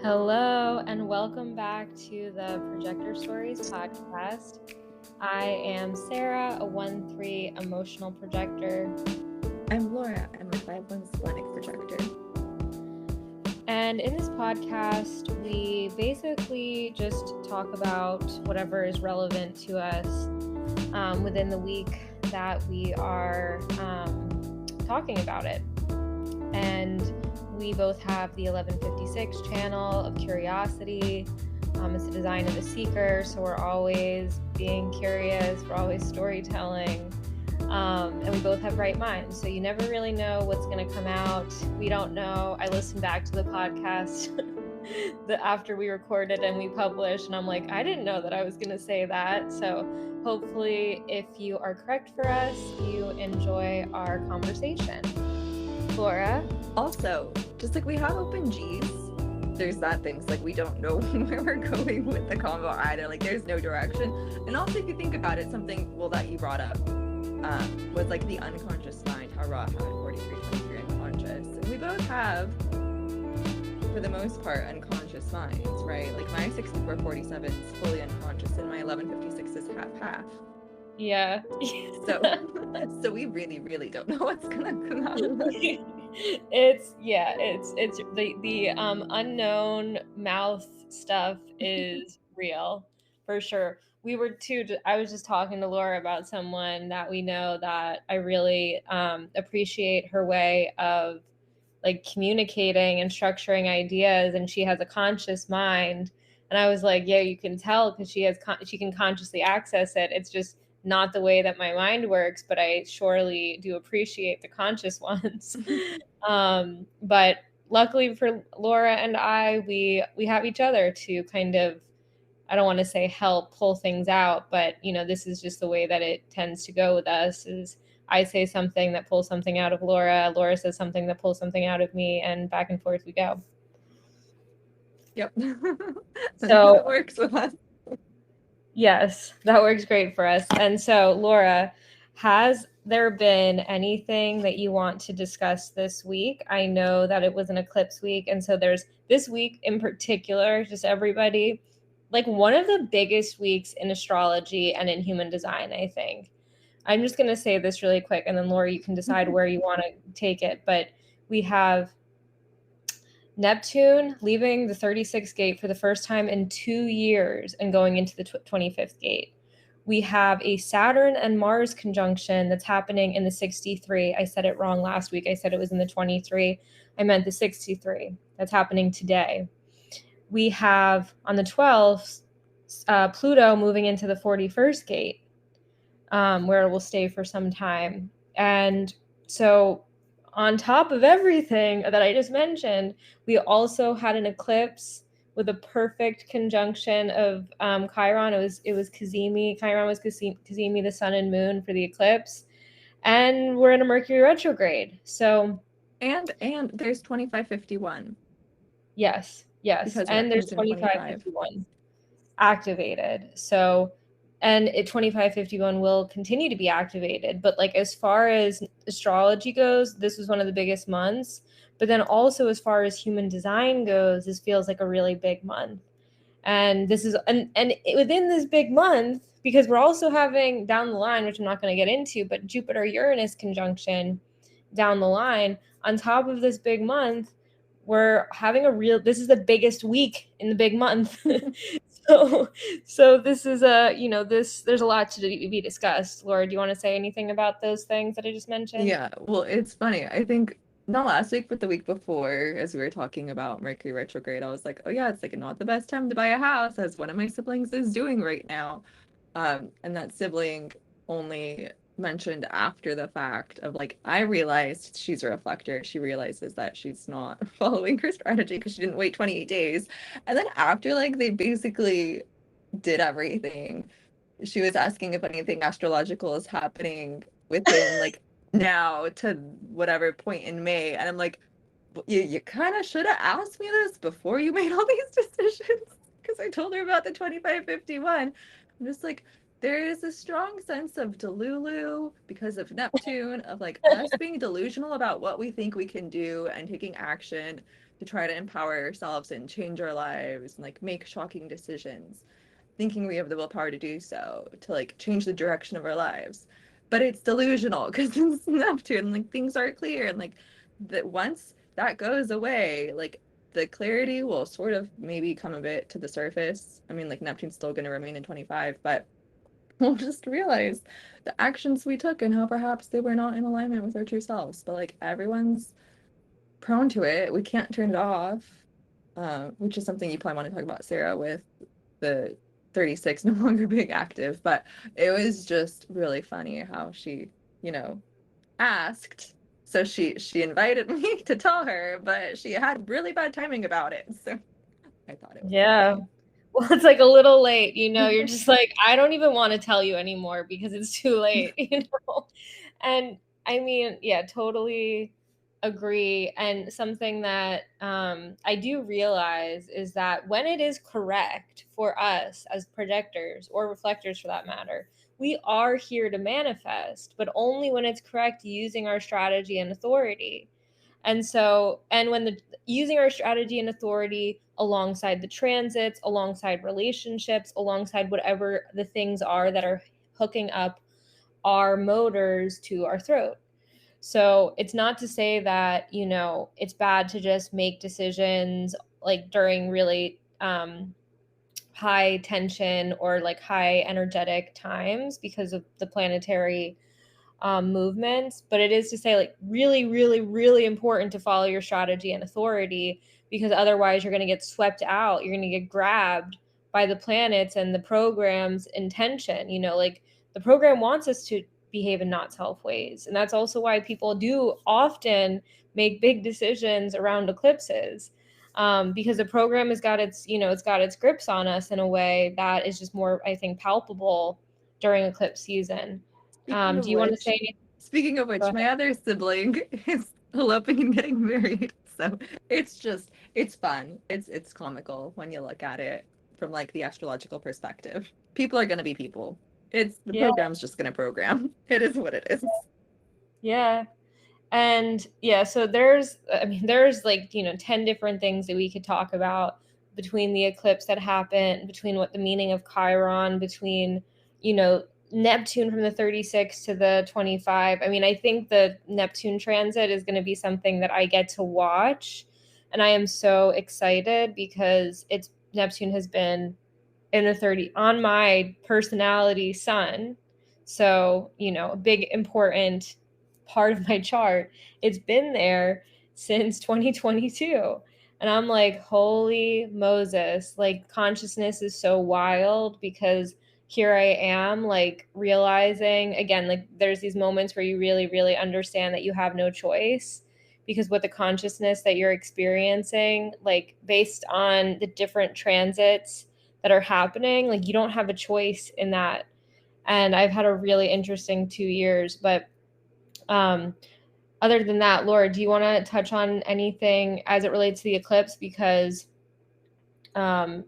Hello, and welcome back to the Projector Stories Podcast. I am Sarah, a 1-3 emotional projector. I'm Laura. I'm a 5-1 splenic projector. And in this podcast, we basically just talk about whatever is relevant to us within the week that we are talking about it. And we both have the 1156 channel of curiosity. It's the design of the seeker, so we're always being curious, we're always storytelling, and we both have bright minds, so you never really know what's going to come out. We don't know. I listened back to the podcast after we recorded and we published, and I'm like, I didn't know that I was going to say that. So hopefully, if you are correct for us, you enjoy our conversation. Laura? Also, just like we have open G's, there's that thing. It's like we don't know where we're going with the combo either. Like there's no direction. And also, if you think about it, something that you brought up was like the unconscious mind, how Ra had 4323 unconscious. And we both have, for the most part, unconscious minds, right? Like my 6447 is fully unconscious and my 1156 is half. Yeah. So we really don't know what's gonna come out of this. It's the unknown mouth stuff is real for sure. I was just talking to Laura about someone that we know that I really appreciate her way of like communicating and structuring ideas, and she has a conscious mind. And I was like, yeah, you can tell because she can consciously access it. It's just not the way that my mind works, but I surely do appreciate the conscious ones. But luckily for Laura and I, we have each other to kind of, I don't want to say help pull things out, but this is just the way that it tends to go with us. Is I say something that pulls something out of Laura, Laura says something that pulls something out of me, and back and forth we go. Yep. So that works with us. Yes, that works great for us. And so, Laura, has there been anything that you want to discuss this week? I know that it was an eclipse week, and so there's this week in particular, just everybody, like one of the biggest weeks in astrology and in human design, I think. I'm just going to say this really quick, and then Laura, you can decide where you want to take it. But we have Neptune leaving the 36th gate for the first time in 2 years and going into the 25th gate. We have a Saturn and Mars conjunction that's happening in the 63. I said it wrong last week. I said it was in the 23. I meant the 63. That's happening today. We have on the 12th, Pluto moving into the 41st gate, where it will stay for some time. And so on top of everything that I just mentioned, we also had an eclipse with a perfect conjunction of Chiron. It was Cazimi. Chiron was Cazimi, the sun and moon for the eclipse. And we're in a Mercury retrograde. So and there's 2551. Yes. Because and there's 2551 activated. So and 2551 will continue to be activated. But like as far as astrology goes, this was one of the biggest months. But then also as far as human design goes, this feels like a really big month. And this is and within this big month, because we're also having down the line, which I'm not going to get into, but Jupiter-Uranus conjunction down the line, on top of this big month, we're having this is the biggest week in the big month. So this is there's a lot to be discussed. Laura, do you want to say anything about those things that I just mentioned? Yeah, well, it's funny. I think not last week, but the week before, as we were talking about Mercury retrograde, I was like, oh yeah, it's like not the best time to buy a house, as one of my siblings is doing right now. And that sibling only mentioned after the fact of like, I realized she's a reflector. She realizes that she's not following her strategy because she didn't wait 28 days. And then after like they basically did everything, she was asking if anything astrological is happening within like now to whatever point in May. And I'm like, you kind of should have asked me this before you made all these decisions, because I told her about the 2551. I'm just like, there is a strong sense of delulu because of Neptune, of like us being delusional about what we think we can do and taking action to try to empower ourselves and change our lives and like make shocking decisions, thinking we have the willpower to do so, to like change the direction of our lives. But it's delusional because it's Neptune, like things aren't clear. And like that once that goes away, like the clarity will sort of maybe come a bit to the surface. I mean, like Neptune's still going to remain in 25, but we'll just realize the actions we took and how perhaps they were not in alignment with our true selves. But like everyone's prone to it. We can't turn it off, which is something you probably want to talk about, Sarah, with the 36 no longer being active. But it was just really funny how she, you know, asked. So she invited me to tell her, but she had really bad timing about it. So I thought it was Yeah. funny. Well, it's like a little late, you know, you're just like, I don't even want to tell you anymore because it's too late, you know? And I mean, yeah, totally agree. And something that I do realize is that when it is correct for us as projectors or reflectors for that matter, we are here to manifest, but only when it's correct using our strategy and authority. And so, and when the using our strategy and authority alongside the transits, alongside relationships, alongside whatever the things are that are hooking up our motors to our throat. So it's not to say that, you know, it's bad to just make decisions like during really high tension or like high energetic times because of the planetary movements, but it is to say like really, really, really important to follow your strategy and authority because otherwise you're going to get swept out. You're going to get grabbed by the planets and the program's intention. You know, like the program wants us to behave in not self ways. And that's also why people do often make big decisions around eclipses. Because the program has got its, you know, it's got its grips on us in a way that is just more, I think, palpable during eclipse season. Speaking of Do you want to which, say anything? speaking of Go which, ahead. my other sibling is eloping and getting married. So it's fun. It's comical when you look at it from like the astrological perspective. People are gonna be people. It's the Yeah, program's just gonna program. It is what it is. yeah. And yeah, so there's, I mean, there's like, you know, 10 different things that we could talk about between the eclipse that happened, between what the meaning of Chiron, between, you know, Neptune from the 36 to the 25. I mean, I think the Neptune transit is going to be something that I get to watch. And I am so excited because it's Neptune has been in the 30 on my personality sun. So, you know, a big important part of my chart. It's been there since 2022. And I'm like, holy Moses, like consciousness is so wild because here I am, like realizing again, like there's these moments where you really, really understand that you have no choice because with the consciousness that you're experiencing, like based on the different transits that are happening, like you don't have a choice in that. And I've had a really interesting 2 years, but um other than that, Laura, do you want to touch on anything as it relates to the eclipse? Because um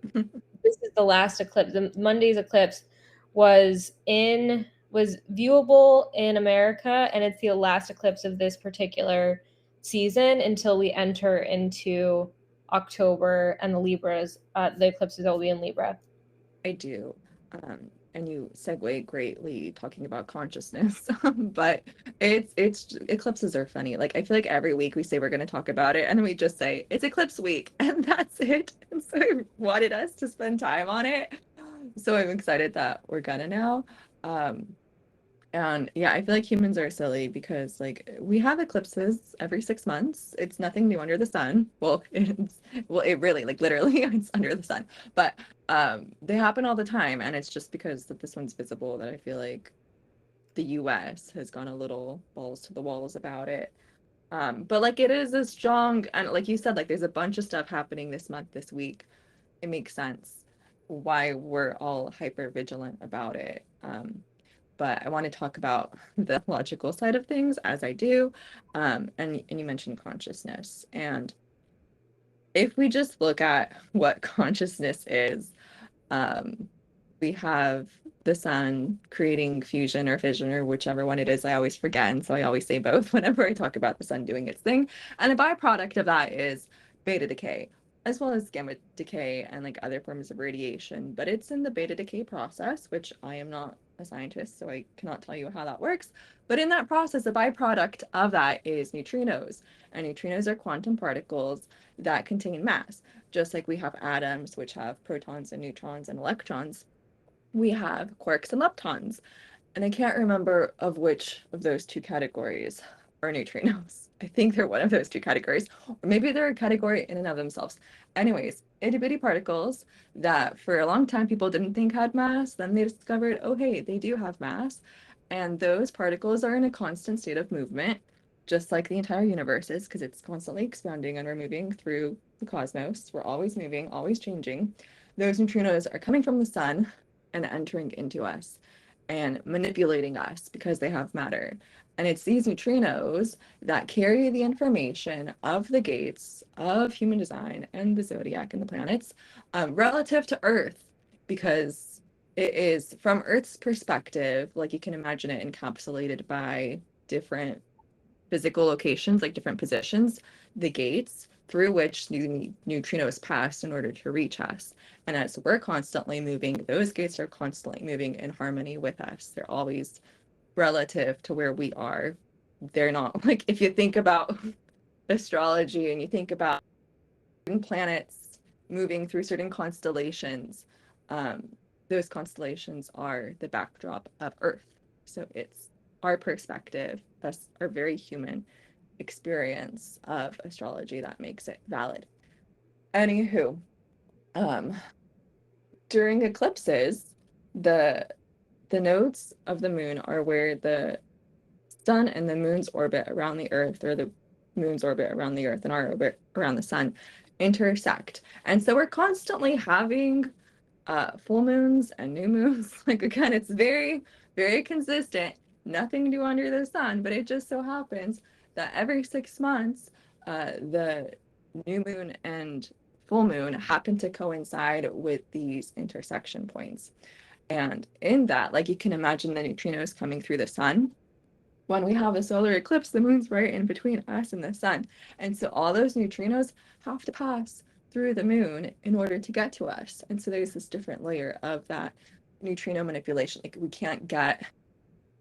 this is the last eclipse. The Monday's eclipse was viewable in America, and it's the last eclipse of this particular season until we enter into October and the eclipses will be in Libra. I do. And you segue greatly talking about consciousness. But it's eclipses are funny. Like I feel like every week we say we're going to talk about it and then we just say it's eclipse week and that's it. And so I wanted us to spend time on it. So I'm excited that we're gonna now. Um, and yeah, I feel like humans are silly because like we have eclipses every 6 months. It's nothing new under the sun. Well, it really like literally it's under the sun. But they happen all the time and it's just because that this one's visible that I feel like the US has gone a little balls to the walls about it. But like it is a strong and like you said, like there's a bunch of stuff happening this month, this week. It makes sense why we're all hyper vigilant about it. But I want to talk about the logical side of things as I do. And you mentioned consciousness. And if we just look at what consciousness is, um, we have the sun creating fusion or fission or whichever one it is. I always forget. And so I always say both whenever I talk about the sun doing its thing. And a byproduct of that is beta decay, as well as gamma decay and like other forms of radiation. But it's in the beta decay process, which I am not a scientist, so I cannot tell you how that works. But in that process, a byproduct of that is neutrinos. And neutrinos are quantum particles that contain mass. Just like we have atoms, which have protons and neutrons and electrons, we have quarks and leptons. And I can't remember of which of those two categories are neutrinos. I think they're one of those two categories, or maybe they're a category in and of themselves. Anyways, itty bitty particles that for a long time people didn't think had mass. Then they discovered, oh, hey, they do have mass. And those particles are in a constant state of movement, just like the entire universe is, because it's constantly expanding and we're moving through the cosmos. We're always moving, always changing. Those neutrinos are coming from the sun and entering into us and manipulating us because they have matter. And it's these neutrinos that carry the information of the gates of human design and the zodiac and the planets relative to Earth, because it is from Earth's perspective, like you can imagine it encapsulated by different physical locations, like different positions, the gates through which neutrinos pass in order to reach us. And as we're constantly moving, those gates are constantly moving in harmony with us. They're always relative to where we are. They're not like, if you think about astrology and you think about planets moving through certain constellations, those constellations are the backdrop of Earth. So it's our perspective, that's our very human experience of astrology that makes it valid. Anywho, during eclipses, the nodes of the moon are where the sun and the moon's orbit around the Earth, or the moon's orbit around the Earth and our orbit around the sun, intersect. And so we're constantly having full moons and new moons. Like, again, it's very, very consistent. Nothing new under the sun, but it just so happens that every 6 months, the new moon and full moon happen to coincide with these intersection points. And in that, like, you can imagine the neutrinos coming through the sun. When we have a solar eclipse, the moon's right in between us and the sun. And so all those neutrinos have to pass through the moon in order to get to us. And so there's this different layer of that neutrino manipulation. Like, we can't get,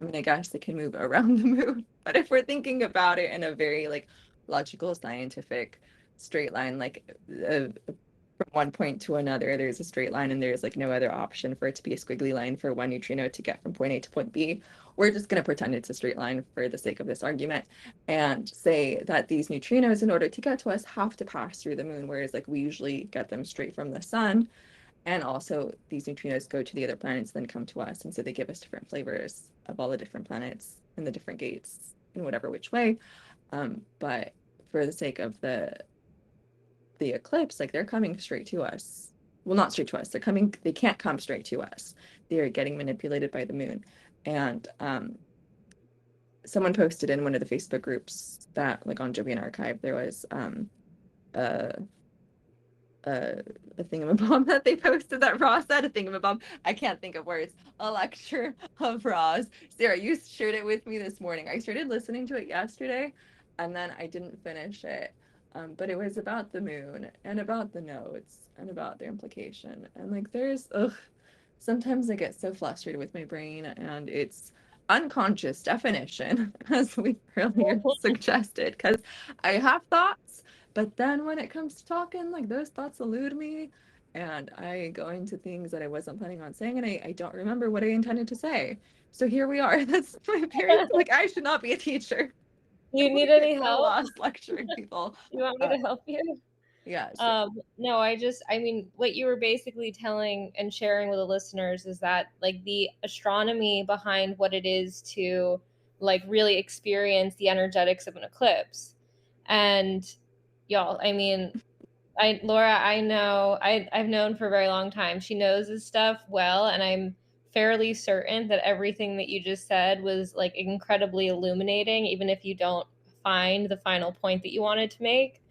I mean, I guess they can move around the moon, but if we're thinking about it in a very like logical, scientific, straight line, like from one point to another, there's a straight line and there's like no other option for it to be a squiggly line for one neutrino to get from point A to point B. We're just going to pretend it's a straight line for the sake of this argument and say that these neutrinos, in order to get to us, have to pass through the moon, whereas like we usually get them straight from the sun. And also these neutrinos go to the other planets, then come to us. And so they give us different flavors of all the different planets and the different gates in whatever which way. But for the sake of the eclipse, like, they're coming straight to us. Well, not straight to us. They can't come straight to us. They're getting manipulated by the moon. And someone posted in one of the Facebook groups that, like, on Jovian Archive, there was a thingamabob that they posted that Ross said, a thingamabob. I can't think of words. A lecture of Ross. Sarah, you shared it with me this morning. I started listening to it yesterday, and then I didn't finish it. But it was about the moon and about the nodes and about their implication. And like, sometimes I get so flustered with my brain, and it's unconscious definition, as we earlier suggested, because I have thoughts, but then when it comes to talking, like, those thoughts elude me, and I go into things that I wasn't planning on saying, and I don't remember what I intended to say. So here we are. That's my very, like, I should not be a teacher. You need any help? Lost lecturing people. You want me to help you? Yeah, sure. No, I mean, what you were basically telling and sharing with the listeners is that, like, the astronomy behind what it is to, like, really experience the energetics of an eclipse. And y'all, I mean, Laura, I know, I've known for a very long time. She knows this stuff well, and I'm fairly certain that everything that you just said was, like, incredibly illuminating, even if you don't find the final point that you wanted to make.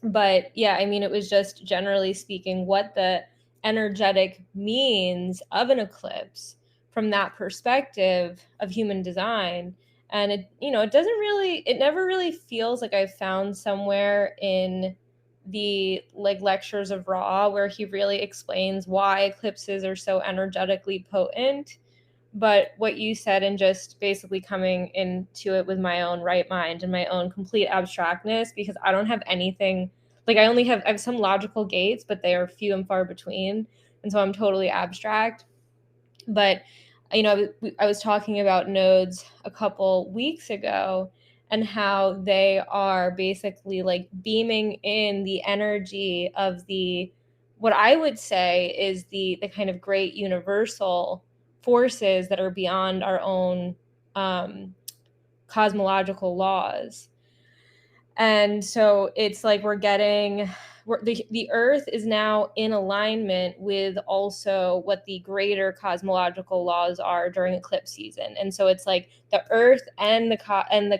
But yeah, I mean, it was just generally speaking what the energetic means of an eclipse from that perspective of human design. And it, you know, it never really feels like I found somewhere in the like lectures of Ra where he really explains why eclipses are so energetically potent. But what you said, and just basically coming into it with my own right mind and my own complete abstractness, because I don't have anything, like I have some logical gates, but they are few and far between. And so I'm totally abstract. But, you know, I was talking about nodes a couple weeks ago and how they are basically like beaming in the energy of the, what I would say is the kind of great universal forces that are beyond our own cosmological laws. And so it's like the earth is now in alignment with also what the greater cosmological laws are during eclipse season. And so it's like the earth and the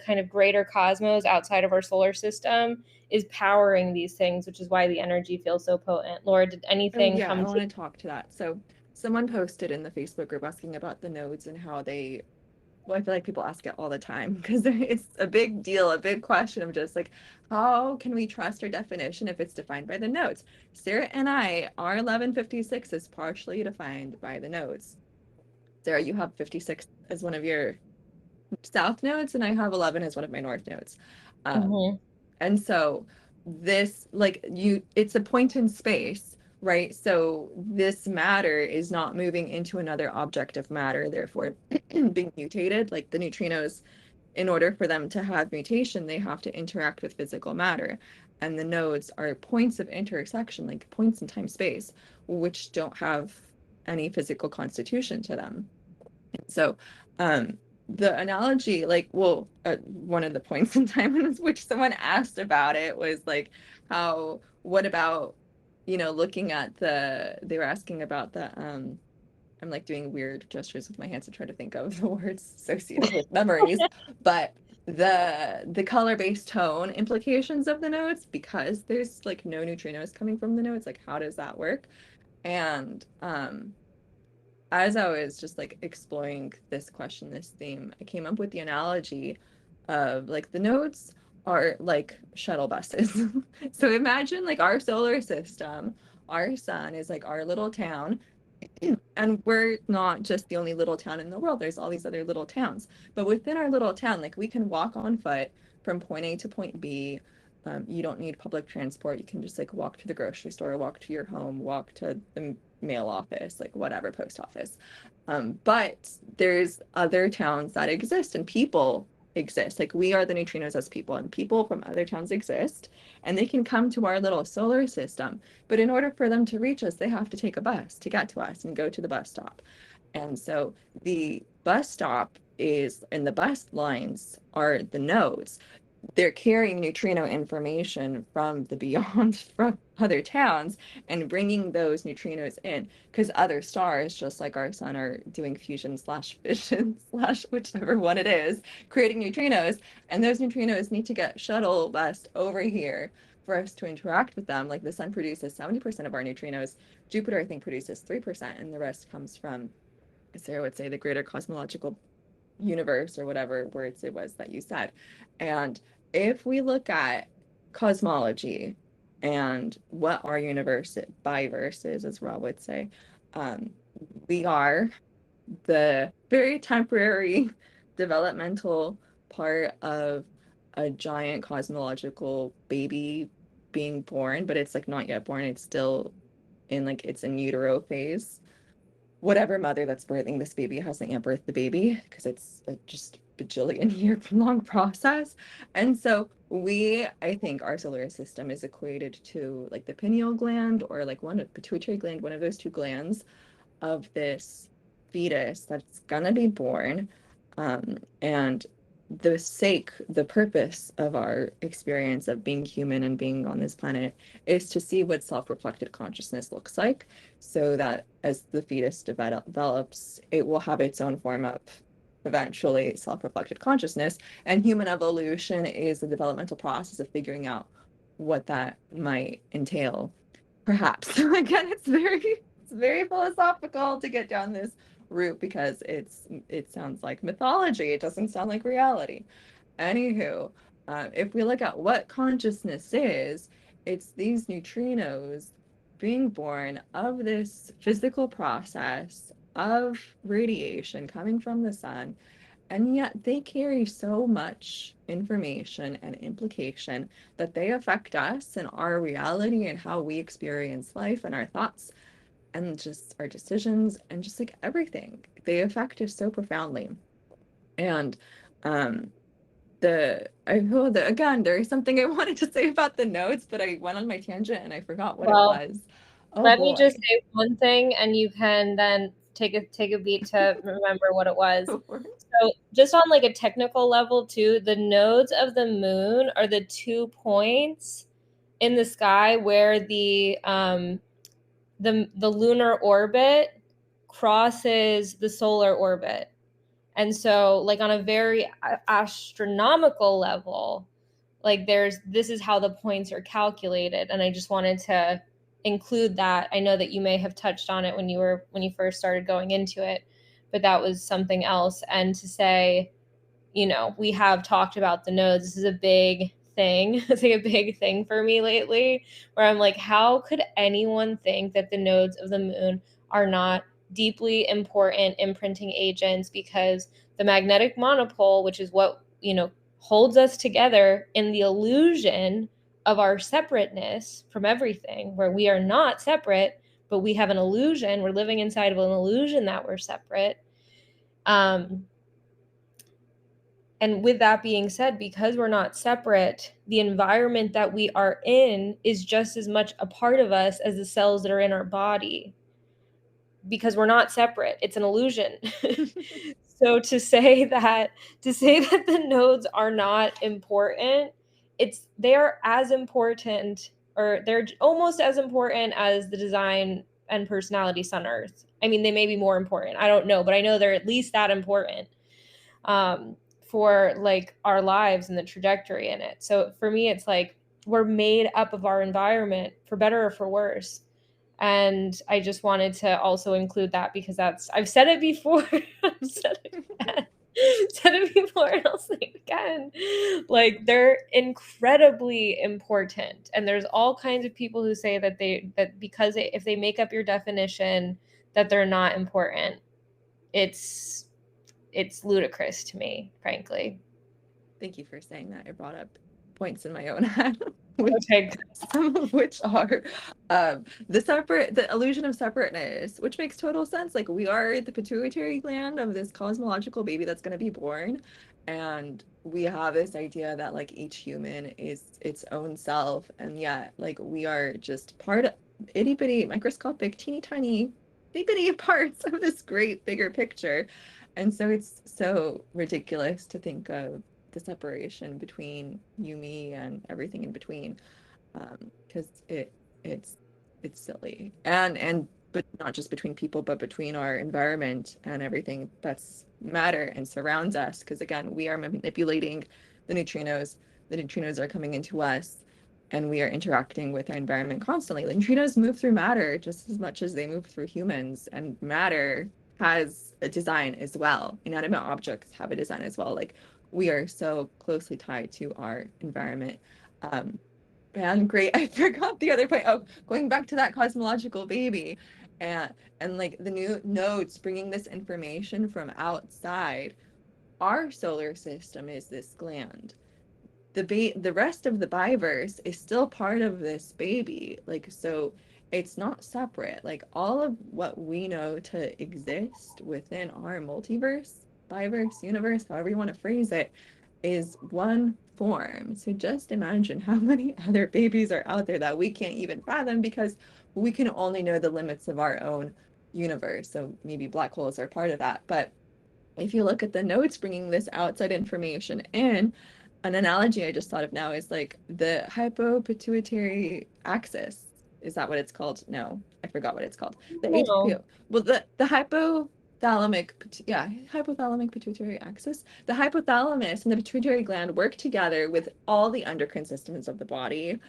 kind of greater cosmos outside of our solar system is powering these things, which is why the energy feels so potent. Laura, did anything yeah, come I to want to talk to that. So someone posted in the Facebook group asking about the nodes and how they, well, I feel like people ask it all the time because it's a big deal, a big question of just like, how can we trust our definition if it's defined by the nodes? Sarah and I, our 1156 is partially defined by the nodes. Sarah, you have 56 as one of your south nodes, and I have 11 as one of my north nodes. Mhm. And so this, like, it's a point in space, right? So this matter is not moving into another object of matter, therefore being mutated. Like the neutrinos, in order for them to have mutation, they have to interact with physical matter. And the nodes are points of intersection, like points in time space, which don't have any physical constitution to them. So the analogy, like, well, one of the points in time in which someone asked about it was like, what about, looking at they were asking about I'm like doing weird gestures with my hands to try to think of the words associated with memories, but the color-based tone implications of the notes, because there's like no neutrinos coming from the notes, like how does that work? And as I was just like exploring this question, this theme, I came up with the analogy of like the nodes are like shuttle buses. So imagine like our solar system, our sun is like our little town. And we're not just the only little town in the world. There's all these other little towns. But within our little town, like we can walk on foot from point A to point B. You don't need public transport. You can just like walk to the grocery store, walk to your home, walk to the mail office, like whatever, post office. But there's other towns that exist and people exist. Like we are the neutrinos as people, and people from other towns exist, and they can come to our little solar system. But in order for them to reach us, they have to take a bus to get to us and go to the bus stop. And so the bus stop is, and the bus lines are the nodes. They're carrying neutrino information from the beyond, from other towns, and bringing those neutrinos in, because other stars, just like our sun, are doing fusion slash fission slash whichever one it is, creating neutrinos, and those neutrinos need to get shuttle bust over here for us to interact with them. Like the sun produces 70% of our neutrinos. Jupiter, I think, produces 3%, and the rest comes from, Sarah would say, the greater cosmological universe, or whatever words it was that you said. And if we look at cosmology and what our universe biverse is, as Rob would say, we are the very temporary developmental part of a giant cosmological baby being born, but it's like not yet born. It's still in like its in utero phase. Whatever mother that's birthing this baby hasn't yet birthed the baby, because it's a just bajillion year long process. And so I think our solar system is equated to like the pineal gland, or like one pituitary gland, one of those two glands of this fetus that's gonna be born. And the purpose of our experience of being human and being on this planet is to see what self-reflected consciousness looks like, so that as the fetus develops, it will have its own form of eventually self-reflected consciousness. And human evolution is the developmental process of figuring out what that might entail. Perhaps again, it's very it's very philosophical to get down this route because it sounds like mythology. It doesn't sound like reality. Anywho, if we look at what consciousness is, it's these neutrinos being born of this physical process of radiation coming from the sun, and yet they carry so much information and implication that they affect us and our reality and how we experience life and our thoughts and just our decisions and just like everything. They affect us so profoundly. And I feel that again, there is something I wanted to say about the notes, but I went on my tangent and I forgot what it Well, was. Oh let me just boy. say one thing, and you can then take a beat to remember what it was. So, just on like a technical level too, the nodes of the moon are the 2 points in the sky where the lunar orbit crosses the solar orbit. And so, like on a very astronomical level, like this is how the points are calculated. And I just wanted to include that. I know that you may have touched on it when you first started going into it, but that was something else. And to say, we have talked about the nodes. This is a big thing. It's like a big thing for me lately, where I'm like, how could anyone think that the nodes of the moon are not deeply important imprinting agents? Because the magnetic monopole, which is what, holds us together in the illusion of our separateness from everything, where we are not separate, but we have an illusion. We're living inside of an illusion that we're separate. And with that being said, because we're not separate, the environment that we are in is just as much a part of us as the cells that are in our body, because we're not separate. It's an illusion. So to say that the nodes are not important, they are as important, or they're almost as important as the design and personality sun earth. I mean, they may be more important. I don't know, but I know they're at least that important. For like our lives and the trajectory in it. So for me, it's like we're made up of our environment, for better or for worse. And I just wanted to also include that because I've said it before. I've said it again. Said it before and I'll say it again. Like they're incredibly important. And there's all kinds of people who say that because if they make up your definition, that they're not important. It's ludicrous to me, frankly. Thank you for saying that. I brought up points in my own head, Okay. some of which are the illusion of separateness, which makes total sense. Like we are the pituitary gland of this cosmological baby that's going to be born, and we have this idea that like each human is its own self, and yet like we are just part of itty bitty microscopic teeny tiny bitty parts of this great bigger picture. And so it's so ridiculous to think of the separation between you, me, and everything in between, because it's silly, and but not just between people, but between our environment and everything that's matter and surrounds us. Because again, we are manipulating the neutrinos. The neutrinos are coming into us, and we are interacting with our environment constantly. The neutrinos move through matter just as much as they move through humans, and matter has a design as well. Inanimate objects have a design as well. Like we are so closely tied to our environment. And great, I forgot the other point. Oh, going back to that cosmological baby, and like the new nodes bringing this information from outside. Our solar system is this gland. The rest of the biverse is still part of this baby. Like so, it's not separate. Like all of what we know to exist within our multiverse, biverse, universe, however you want to phrase it, is one form. So just imagine how many other babies are out there that we can't even fathom because we can only know the limits of our own universe. So maybe black holes are part of that. But if you look at the nodes bringing this outside information in, an analogy I just thought of now is like the hypopituitary axis. Is that what it's called? No, I forgot what it's called. The No. HPO. Well, the hypothalamic, hypothalamic pituitary axis. The hypothalamus and the pituitary gland work together with all the endocrine systems of the body.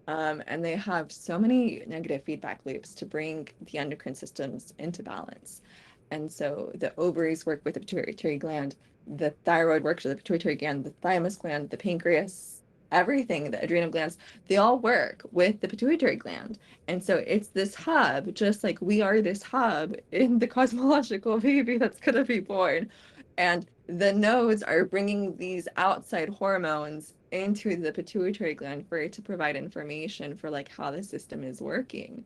And they have so many negative feedback loops to bring the endocrine systems into balance. And so the ovaries work with the pituitary gland, the thyroid works with the pituitary gland, the thymus gland, the pancreas, everything, the adrenal glands, they all work with the pituitary gland. And so it's this hub, just like we are this hub in the cosmological baby that's going to be born. And the nodes are bringing these outside hormones into the pituitary gland for it to provide information for like how the system is working.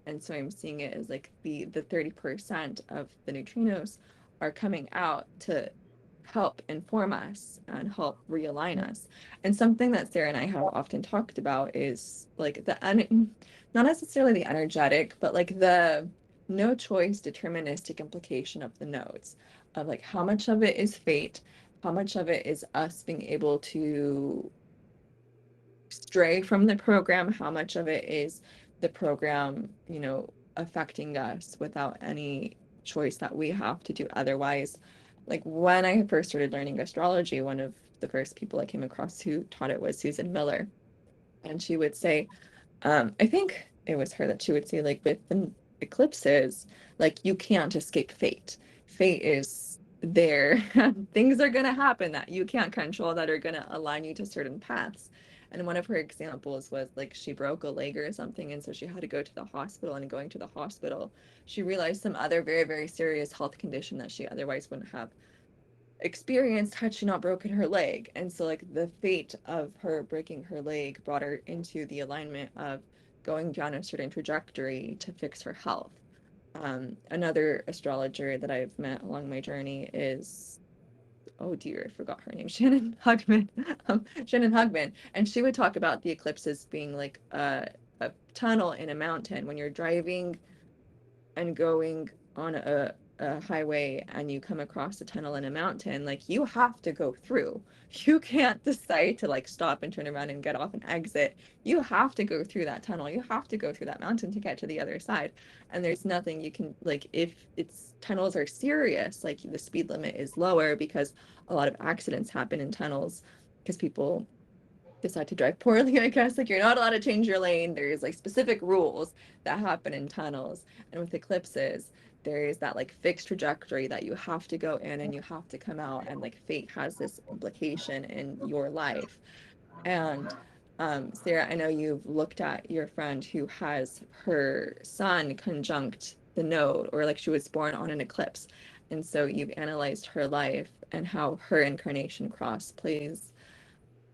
And so I'm seeing it as like the 30% of the neutrinos are coming out to help inform us and help realign us. And something that Sarah and I have often talked about is like not necessarily the energetic, but like the no choice deterministic implication of the nodes, of like how much of it is fate, how much of it is us being able to stray from the program, how much of it is the program, affecting us without any choice that we have to do otherwise. Like when I first started learning astrology, one of the first people I came across who taught it was Susan Miller. And she would say, I think it was her that she would say, like, with the eclipses, like, you can't escape fate. Fate is there. Things are going to happen that you can't control that are going to align you to certain paths. And one of her examples was like she broke a leg or something, and so she had to go to the hospital. And going to the hospital, she realized some other very, very serious health condition that she otherwise wouldn't have experienced had she not broken her leg. And so like the fate of her breaking her leg brought her into the alignment of going down a certain trajectory to fix her health. Another astrologer that I've met along my journey is, oh dear, I forgot her name, Shannon Hugman. Shannon Hugman. And she would talk about the eclipses being like a tunnel in a mountain when you're driving and going on a highway and you come across a tunnel in a mountain, like you have to go through. You can't decide to like stop and turn around and get off and exit. You have to go through that tunnel. You have to go through that mountain to get to the other side. And there's nothing you can like if it's tunnels are serious, like the speed limit is lower because a lot of accidents happen in tunnels because people decide to drive poorly, I guess. Like you're not allowed to change your lane. There's like specific rules that happen in tunnels. And with eclipses, there is that like fixed trajectory that you have to go in and you have to come out. And like fate has this implication in your life. And Sarah, I know you've looked at your friend who has her sun conjunct the node, or like she was born on an eclipse. And so you've analyzed her life and how her incarnation cross plays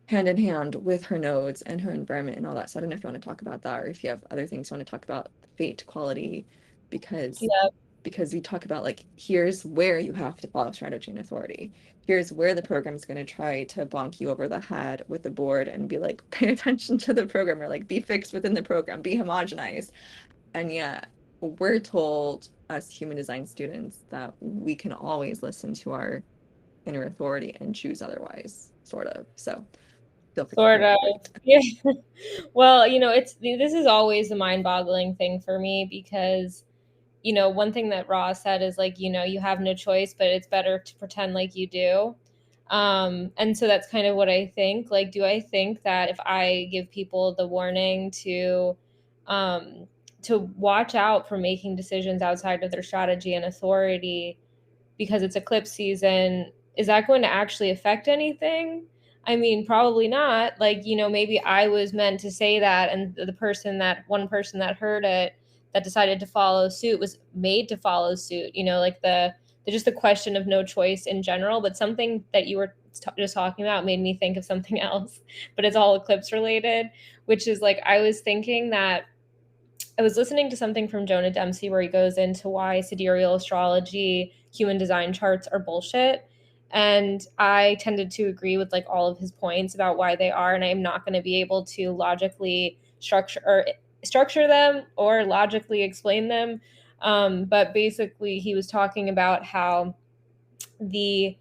hand in hand with her nodes and her environment and all that. So I don't know if you want to talk about that or if you have other things you want to talk about the fate quality, because Yeah. because we talk about like here's where you have to follow strategy and authority. Here's where the program's going to try to bonk you over the head with the board and be like, pay attention to the program, or like be fixed within the program, be homogenized. And yet we're told as human design students that we can always listen to our inner authority and choose otherwise, sort of. So feel free to Sort take of. over. Yeah. Well, this is always a mind-boggling thing for me because, one thing that Ross said is like, you have no choice, but it's better to pretend like you do. And so that's kind of what I think. Like, do I think that if I give people the warning to watch out for making decisions outside of their strategy and authority because it's eclipse season, is that going to actually affect anything? I mean, probably not. Like, maybe I was meant to say that, and one person that heard it that decided to follow suit was made to follow suit. Like the just the question of no choice in general. But something that you were just talking about made me think of something else, but it's all eclipse related, which is like I was thinking that I was listening to something from Jonah Dempsey where he goes into why sidereal astrology, human design charts are bullshit. And I tended to agree with like all of his points about why they are. And I'm not going to be able to logically structure them or logically explain them. But basically, he was talking about how the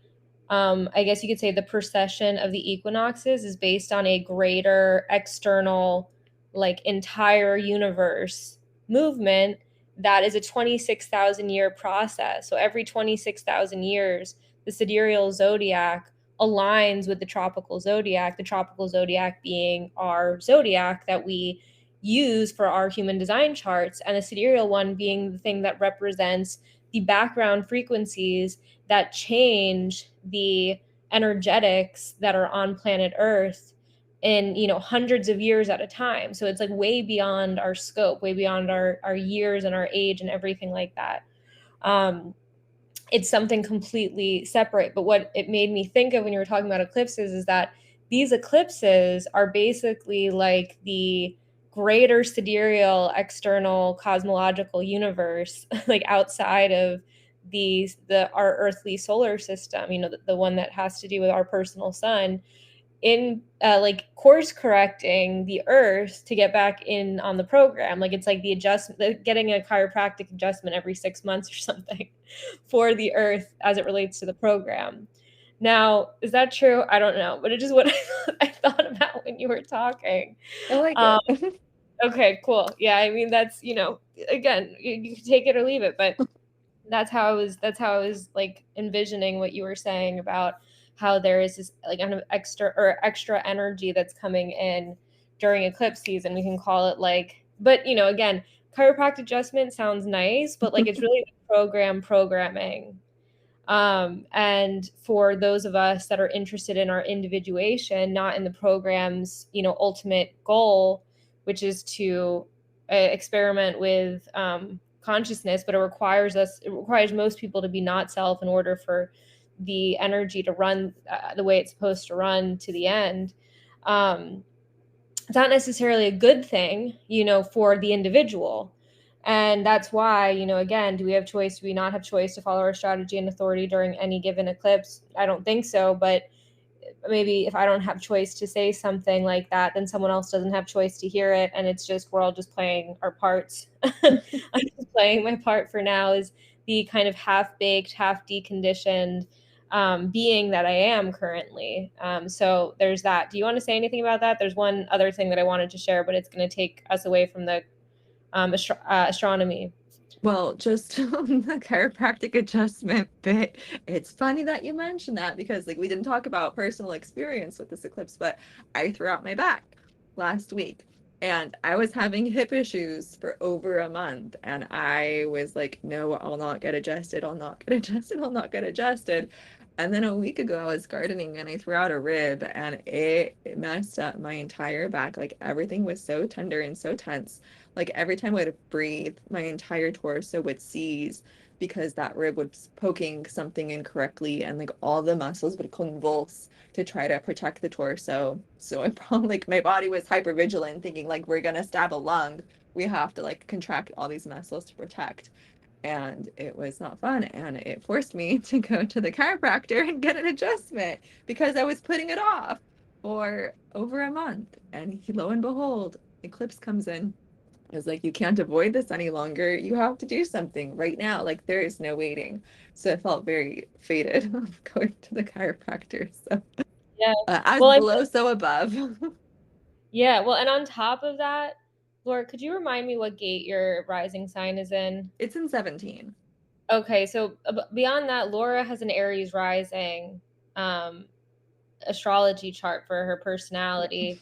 I guess you could say the precession of the equinoxes is based on a greater external, like entire universe movement that is a 26,000 year process. So every 26,000 years, the sidereal zodiac aligns with the tropical zodiac being our zodiac that we use for our human design charts, and the sidereal one being the thing that represents the background frequencies that change the energetics that are on planet Earth in, you know, hundreds of years at a time. So it's like way beyond our scope, way beyond our years and our age and everything like that. It's something completely separate. But what it made me think of when you were talking about eclipses is that these eclipses are basically like the greater sidereal external cosmological universe, like outside of our earthly solar system, you know, the one that has to do with our personal sun, in like course correcting the earth to get back in on the program. Like it's like the adjustment, getting a chiropractic adjustment every 6 months or something for the earth as it relates to the program. Now, is that true? I don't know, but it is what I thought about when you were talking. I like um, it. okay, cool. Yeah, I mean, that's, you know, again, you can take it or leave it, but that's how I was like envisioning what you were saying about how there is this like kind of extra energy that's coming in during eclipse season. We can call it like, but you know, again, chiropractic adjustment sounds nice, but like it's really programming. And for those of us that are interested in our individuation, not in the program's, you know, ultimate goal, which is to experiment with consciousness, but it requires most people to be not self in order for the energy to run the way it's supposed to run to the end. Um, it's not necessarily a good thing, you know, for the individual. And that's why, you know, again, do we have choice? Do we not have choice to follow our strategy and authority during any given eclipse? I don't think so. But maybe if I don't have choice to say something like that, then someone else doesn't have choice to hear it. And it's just, we're all just playing our parts. I'm just playing my part for now as the kind of half-baked, half-deconditioned being that I am currently. So there's that. Do you want to say anything about that? There's one other thing that I wanted to share, but it's going to take us away from the astronomy. Well, just on the chiropractic adjustment bit, it's funny that you mentioned that because like we didn't talk about personal experience with this eclipse, but I threw out my back last week and I was having hip issues for over a month and I was like, no, I'll not get adjusted. I'll not get adjusted. I'll not get adjusted. And then a week ago, I was gardening and I threw out a rib and it messed up my entire back. Like everything was so tender and so tense. Like every time I would breathe, my entire torso would seize because that rib was poking something incorrectly and like all the muscles would convulse to try to protect the torso. So I probably like my body was hyper vigilant, thinking like we're gonna stab a lung. We have to like contract all these muscles to protect. And it was not fun. And it forced me to go to the chiropractor and get an adjustment because I was putting it off for over a month. And lo and behold, eclipse comes in. I was like, you can't avoid this any longer. You have to do something right now. Like there is no waiting. So I felt very fated of going to the chiropractor. So Yeah. as Well, below, so above. yeah. Well, and on top of that, Laura, could you remind me what gate your rising sign is in? It's in 17. Okay, so beyond that, Laura has an Aries rising um, astrology chart for her personality.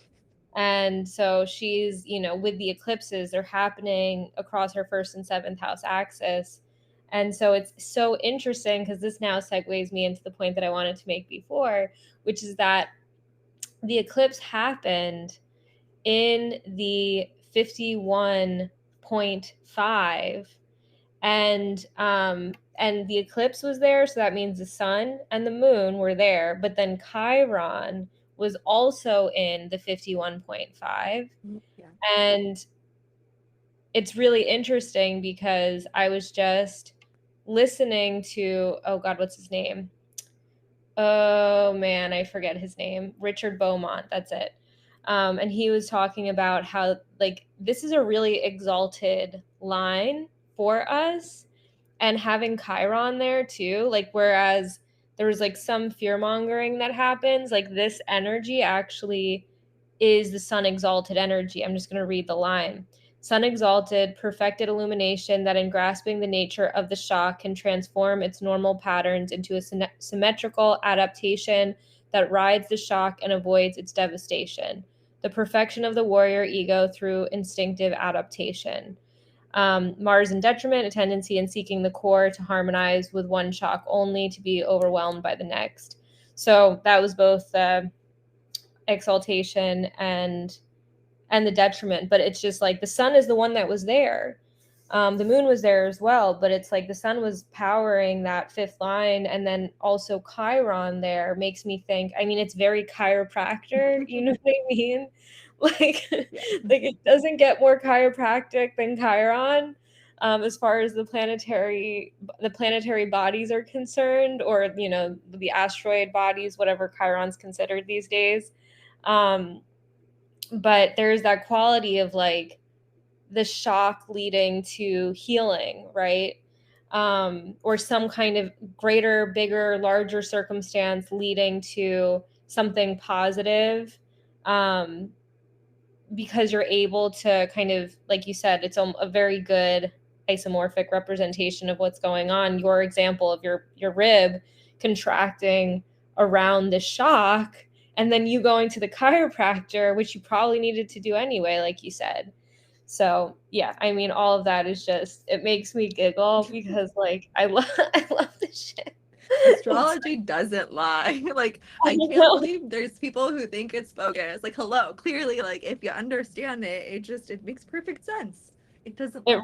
And so she's, you know, with the eclipses, they're happening across her first and seventh house axis. And so it's so interesting because this now segues me into the point that I wanted to make before, which is that the eclipse happened in the 51.5, and the eclipse was there, so that means the sun and the moon were there, but then Chiron was also in the 51.5. Yeah. And it's really interesting because I was just listening to, oh god, what's his name? Oh man, I forget his name. Richard Beaumont, that's it. And he was talking about how like this is a really exalted line for us, and having Chiron there too, like whereas there was like some fear mongering that happens, like this energy actually is the sun exalted energy. I'm just going to read the line. Sun exalted, perfected illumination that in grasping the nature of the shock can transform its normal patterns into a symmetrical adaptation that rides the shock and avoids its devastation. The perfection of the warrior ego through instinctive adaptation. Mars in detriment, a tendency in seeking the core to harmonize with one shock only, to be overwhelmed by the next. So that was both the exaltation and the detriment, but it's just like the sun is the one that was there. The moon was there as well, but it's like the sun was powering that fifth line, and then also Chiron there makes me think. I mean, it's very chiropractor. You know what I mean? Like, Yeah. like it doesn't get more chiropractic than Chiron, as far as the planetary bodies are concerned, or the asteroid bodies, whatever Chiron's considered these days. But there's that quality of like the shock leading to healing, right? Or some kind of greater, bigger, larger circumstance leading to something positive. Because you're able to kind of, like you said, it's a very good isomorphic representation of what's going on. Your example of your rib contracting around the shock, and then you going to the chiropractor, which you probably needed to do anyway, like you said. So yeah, I mean, all of that is just, it makes me giggle because like I love I love this shit. Astrology doesn't lie. Like, I can't believe there's people who think it's bogus. Like, hello, clearly, like, if you understand it, it makes perfect sense. It doesn't lie.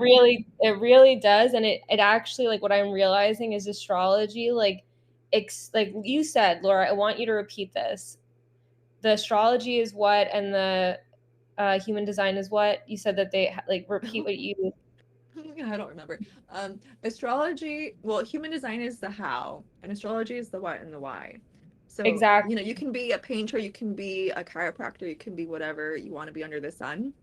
It really does. And it actually, like, what I'm realizing is astrology, like you said, Laura, I want you to repeat this. The astrology is what, and the human design is what? You said that they like repeat what you. I don't remember. Astrology, well, human design is the how, and astrology is the what and the why. So, Exactly. you can be a painter, you can be a chiropractor, you can be whatever you want to be under the sun.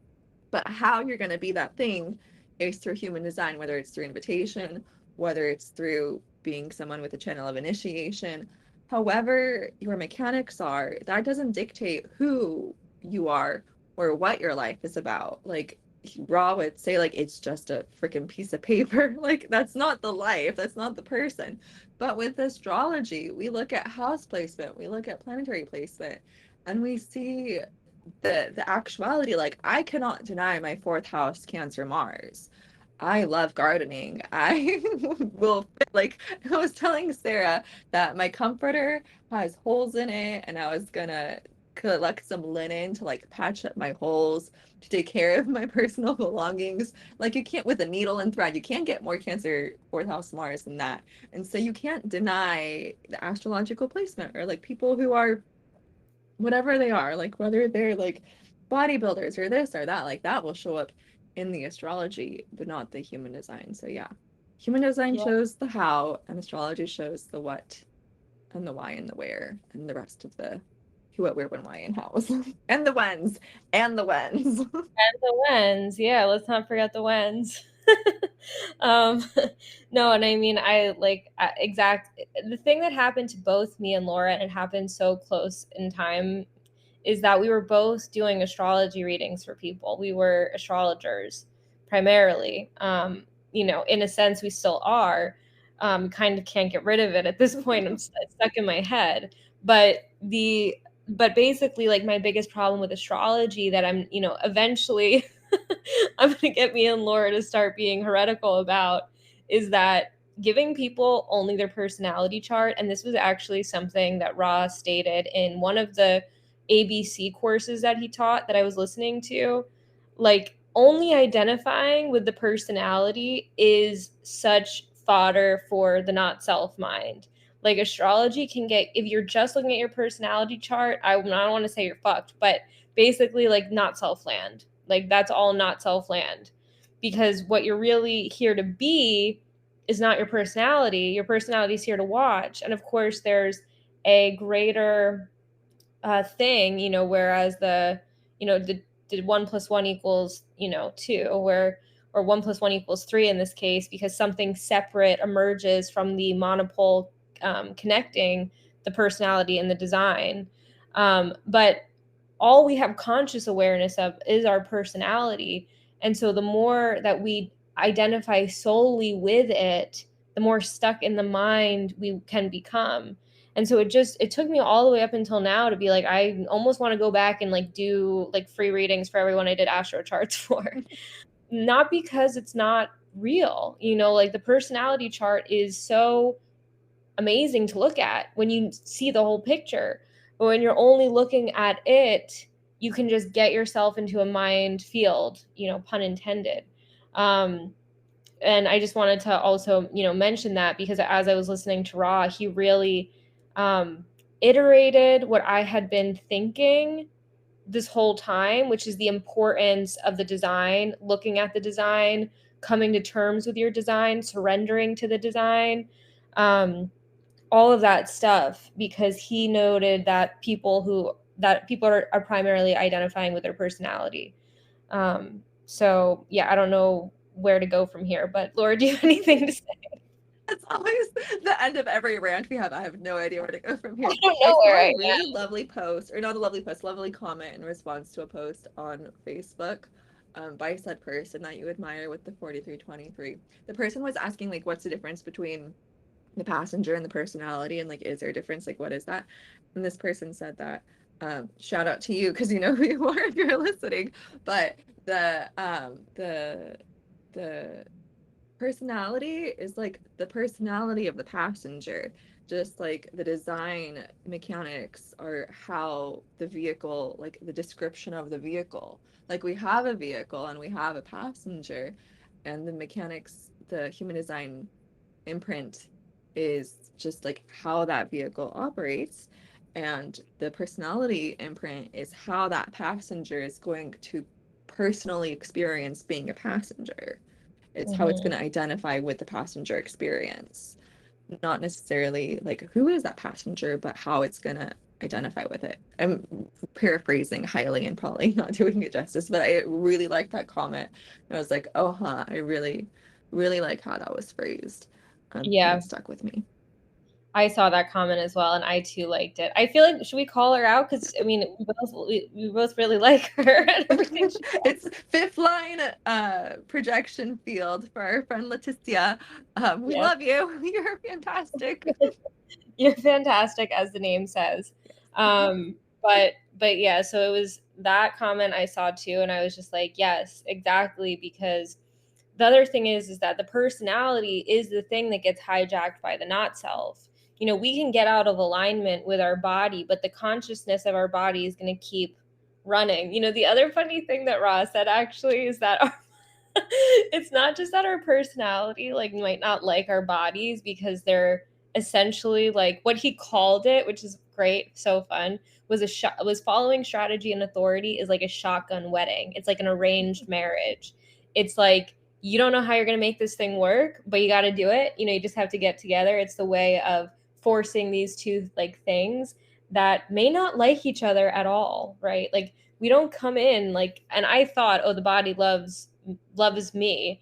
But how you're going to be that thing is through human design, whether it's through invitation, whether it's through being someone with a channel of initiation. However, your mechanics are, that doesn't dictate who you are or what your life is about. Like, Ra would say, like, it's just a freaking piece of paper. Like, that's not the life, that's not the person. But with astrology, we look at house placement, we look at planetary placement, and we see the actuality. Like, I cannot deny my fourth house Cancer Mars. I love gardening. I will, like, I was telling Sarah that my comforter has holes in it, and I was gonna collect some linen to like patch up my holes, to take care of my personal belongings. Like, you can't, with a needle and thread, you can't get more Cancer fourth house Mars than that. And so you can't deny the astrological placement, or like people who are whatever they are, like whether they're like bodybuilders or this or that, like that will show up in the astrology, but not the human design. So yeah, human design Yeah. shows the how, and astrology shows the what and the why and the where, and the rest of the who, what, where, when, why, and hows, and the whens, and the whens. And the whens, yeah, let's not forget the whens. um no, and I mean, I like the thing that happened to both me and Laura, and it happened so close in time, is that we were both doing astrology readings for people. We were astrologers primarily. In a sense we still are. Kind of can't get rid of it at this point. It's stuck in my head. But basically, like, my biggest problem with astrology that I'm, eventually I'm going to get me and Laura to start being heretical about, is that giving people only their personality chart. And this was actually something that Ross stated in one of the ABC courses that he taught that I was listening to. Like, only identifying with the personality is such fodder for the not self mind. Like, astrology can get, if you're just looking at your personality chart, I don't want to say you're fucked, but basically, like, not self land. Like, that's all not self land. Because what you're really here to be is not your personality. Your personality is here to watch. And of course, there's a greater thing, whereas did 1 + 1 = 2, or 1 + 1 = 3 in this case, because something separate emerges from the monopole, connecting the personality and the design. But all we have conscious awareness of is our personality. And so the more that we identify solely with it, the more stuck in the mind we can become. And so it took me all the way up until now to be like, I almost want to go back and like do like free readings for everyone I did astro charts for. Not because it's not real, you know, like the personality chart is so amazing to look at when you see the whole picture. But when you're only looking at it, you can just get yourself into a mind field, you know, pun intended. And I just wanted to also, you know, mention that because as I was listening to Ra, he really iterated what I had been thinking this whole time, which is the importance of the design, looking at the design, coming to terms with your design, surrendering to the design, all of that stuff, because he noted that people are primarily identifying with their personality. So yeah, I don't know where to go from here, but Laura, do you have anything to say? It's always the end of every rant we have. I have no idea where to go from here. I don't I know saw where I a really am. lovely post, or not a lovely post, lovely comment in response to a post on Facebook by said person that you admire with the 4323. The person was asking, like, what's the difference between the passenger and the personality, and like, is there a difference? Like, what is that? And this person said that, shout out to you because you know who you are if you're listening. But the personality is like the personality of the passenger, just like the design mechanics are how the vehicle, like the description of the vehicle, like we have a vehicle and we have a passenger, and the mechanics, the human design imprint is just like how that vehicle operates, and the personality imprint is how that passenger is going to personally experience being a passenger. It's how it's going to identify with the passenger experience. Not necessarily like who is that passenger, but how it's going to identify with it. I'm paraphrasing highly and probably not doing it justice, but I really liked that comment. I was like, oh, huh, I really, really like how that was phrased. And Yeah, it stuck with me. I saw that comment as well, and I too liked it. I feel like should we call her out? Because I mean, we both really like her and everything she It's fifth line projection field for our friend Leticia. We Yes. love you. You're fantastic. You're fantastic, as the name says. But yeah, so it was that comment I saw too, and I was just like, yes, exactly, because the other thing is that the personality is the thing that gets hijacked by the not self. You know, we can get out of alignment with our body, but the consciousness of our body is going to keep running. You know, the other funny thing that Ross said actually is that it's not just that our personality like might not like our bodies because they're essentially like what he called it, which is great, so fun, was following strategy and authority is like a shotgun wedding. It's like an arranged marriage. It's like you don't know how you're going to make this thing work, but you got to do it. You know, you just have to get together. It's the way of forcing these two like things that may not like each other at all, right? Like we don't come in like, and I thought, oh, the body loves me,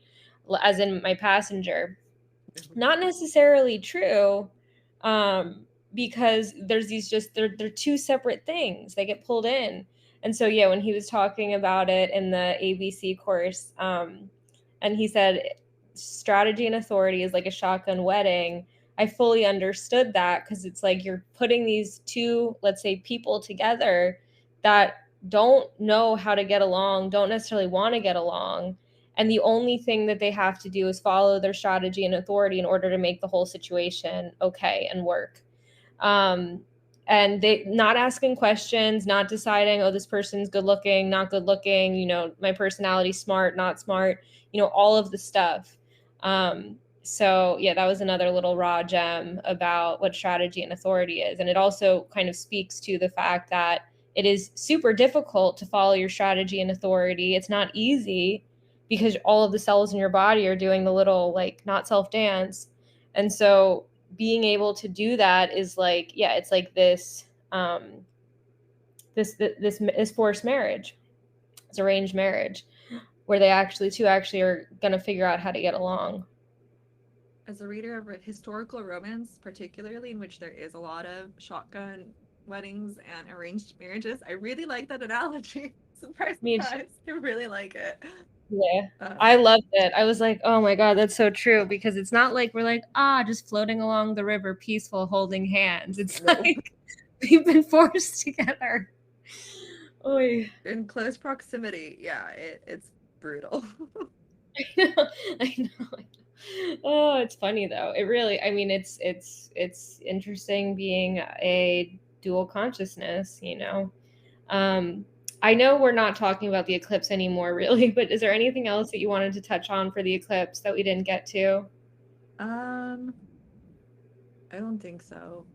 as in my passenger. Not necessarily true, because there's these just they're two separate things. They get pulled in. And so yeah, when he was talking about it in the ABC course, and he said strategy and authority is like a shotgun wedding. I fully understood that because it's like you're putting these two, let's say, people together that don't know how to get along, don't necessarily want to get along, and the only thing that they have to do is follow their strategy and authority in order to make the whole situation okay and work. um, and they not asking questions, not deciding, oh, this person's good looking, not good looking, you know, my personality, smart, not smart, you know, all of the stuff. So yeah, that was another little raw gem about what strategy and authority is. And it also kind of speaks to the fact that it is super difficult to follow your strategy and authority. It's not easy because all of the cells in your body are doing the little like not self dance. And so being able to do that is like, yeah, it's like this forced marriage. It's arranged marriage where they actually are going to figure out how to get along. As a reader of historical romance, particularly in which there is a lot of shotgun weddings and arranged marriages, I really like that analogy. Surprise, Me too. surprise. I really like it. Yeah. I Um, loved it. I was like, oh my God, that's so true. Because it's not like we're like, just floating along the river, peaceful, holding hands. It's no, like we've been forced together. Oy. in close proximity, yeah, it's brutal. I know. I know. Oh, it's funny though. It really, I mean, it's interesting being a dual consciousness, you know. Um, I know we're not talking about the eclipse anymore, really, but is there anything else that you wanted to touch on for the eclipse that we didn't get to? Um, I don't think so.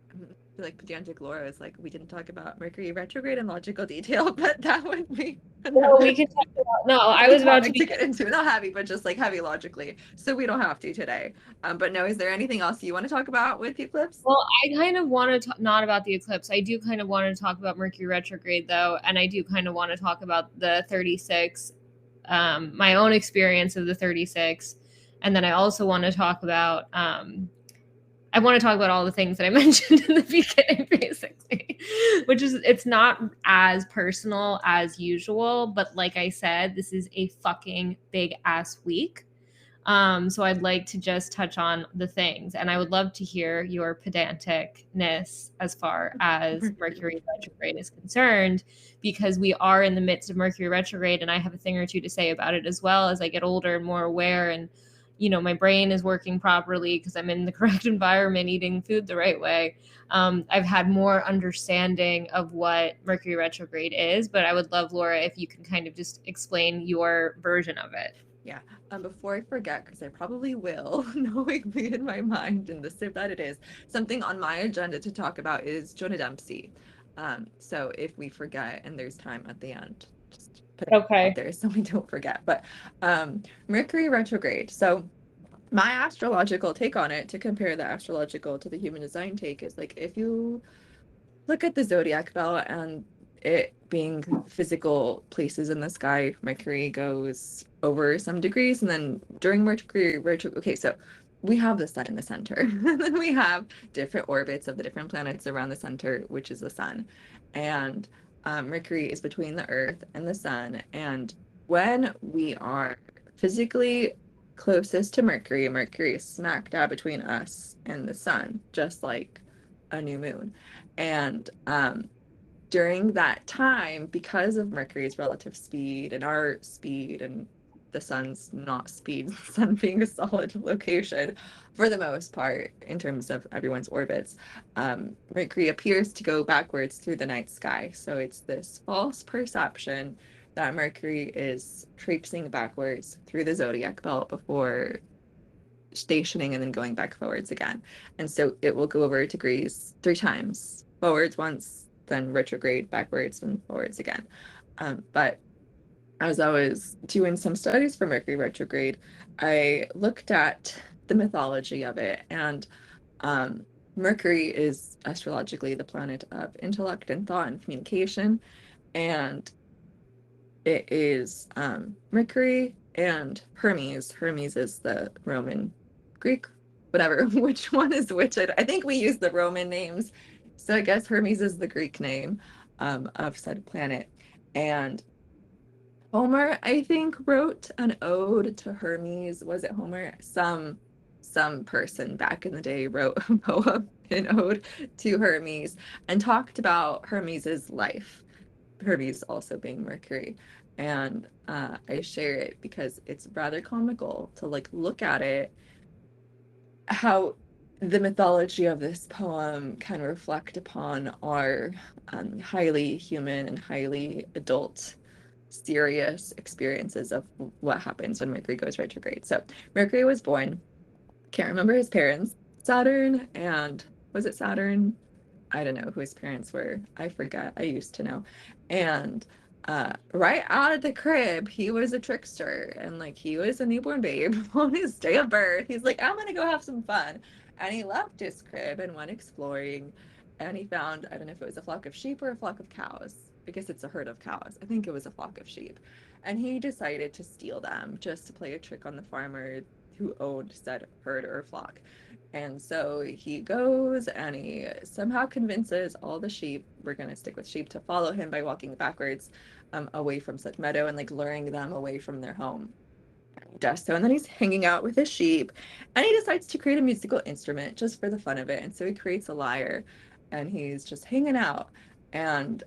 I feel like pedantic Laura is like, we didn't talk about Mercury retrograde in logical detail, but that would be No, another we can talk about. No, I heavy was about to topic be. to get into. Not heavy, but just like heavy logically. So we don't have to today. But no, is there anything else you want to talk about with the eclipse? Well, I kind of want to not about the eclipse. I do kind of want to talk about Mercury retrograde though, and I do kind of want to talk about the 36, my own experience of the 36, and then I also want to talk about. I want to talk about all the things that I mentioned in the beginning, basically, which is it's not as personal as usual, but like I said, this is a fucking big ass week. So I'd like to just touch on the things, and I would love to hear your pedanticness as far as Mercury retrograde is concerned, because we are in the midst of Mercury retrograde, and I have a thing or two to say about it as well as I get older and more aware, and my brain is working properly because I'm in the correct environment, eating food the right way. I've had more understanding of what Mercury retrograde is, but I would love, Laura, if you can kind of just explain your version of it. Yeah. Before I forget, because I probably will, knowing me in my mind and the sieve that it is, something on my agenda to talk about is Jonah Dempsey. So if we forget and there's time at the end, just put it out Okay. there so we don't forget. But Mercury retrograde. So my astrological take on it, to compare the astrological to the human design take, is like if you look at the zodiac belt and it being physical places in the sky, Mercury goes over some degrees, and then during Mercury retrograde, okay, so we have the sun in the center, and then we have different orbits of the different planets around the center, which is the sun, and Mercury is between the Earth and the sun, and when we are physically closest to Mercury, Mercury is smack dab between us and the sun, just like a new moon. And during that time, because of Mercury's relative speed and our speed and the sun's not speed, the sun being a solid location for the most part in terms of everyone's orbits, Mercury appears to go backwards through the night sky. So it's this false perception that Mercury is traipsing backwards through the zodiac belt before stationing and then going back forwards again. And so it will go over degrees 3 times, forwards once, then retrograde backwards and forwards again. But as I was doing some studies for Mercury retrograde, I looked at the mythology of it, and Mercury is astrologically the planet of intellect and thought and communication, and it is Mercury and Hermes. Hermes is the Roman, Greek, whatever, which one is which. I think we use the Roman names. So I guess Hermes is the Greek name of said planet. And Homer, I think, wrote an ode to Hermes. Was it Homer? Some person back in the day wrote a poem, an ode to Hermes, and talked about Hermes's life. Hermes also being Mercury. And I share it because it's rather comical to like look at it, how the mythology of this poem can reflect upon our highly human and highly adult serious experiences of what happens when Mercury goes retrograde. So Mercury was born, can't remember his parents, Saturn, and was it Saturn? I don't know who his parents were. I forget. I used to know. And right out of the crib, he was a trickster, and like he was a newborn babe on his day of birth. He's like, I'm gonna go have some fun. And he left his crib and went exploring. And he found, I don't know if it was a flock of sheep or a flock of cows. I guess it's a herd of cows. I think it was a flock of sheep. And he decided to steal them just to play a trick on the farmer who owned said herd or flock. And so he goes and he somehow convinces all the sheep, we're going to stick with sheep, to follow him by walking backwards away from such meadow and like luring them away from their home. Does so, and then he's hanging out with his sheep, and he decides to create a musical instrument just for the fun of it. And so he creates a lyre, and he's just hanging out. And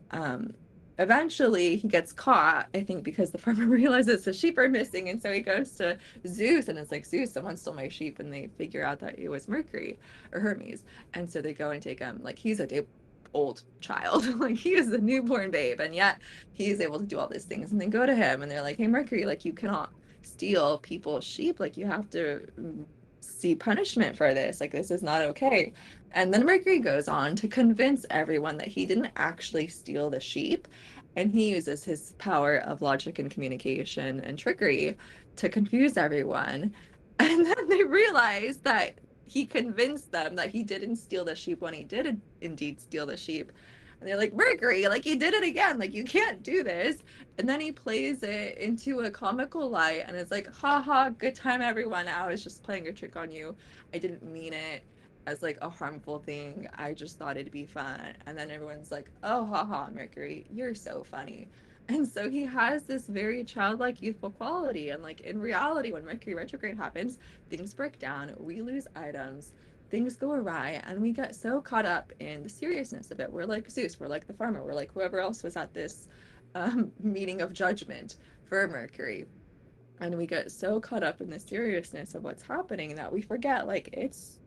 eventually he gets caught, I think, because the farmer realizes the sheep are missing, and so he goes to Zeus and it's like, Zeus, someone stole my sheep, and they figure out that it was Mercury or Hermes, and so they go and take him. Like, he's a old child, like he is a newborn babe, and yet he's able to do all these things, and they go to him and they're like, hey Mercury, like you cannot steal people's sheep, like you have to see punishment for this, like this is not okay. And then Mercury goes on to convince everyone that he didn't actually steal the sheep, and he uses his power of logic and communication and trickery to confuse everyone. And then they realize that he convinced them that he didn't steal the sheep when he did indeed steal the sheep. And they're like, Mercury, like you did it again, like you can't do this. And then he plays it into a comical light and it's like, ha ha, good time everyone, I was just playing a trick on you, I didn't mean it as like a harmful thing, I just thought it'd be fun. And then everyone's like, oh ha ha, Mercury, you're so funny. And so he has this very childlike, youthful quality. And like in reality, when Mercury retrograde happens, things break down, we lose items, things go awry, and we get so caught up in the seriousness of it. We're like Zeus, we're like the farmer, we're like whoever else was at this meeting of judgment for Mercury. And we get so caught up in the seriousness of what's happening that we forget, like, it's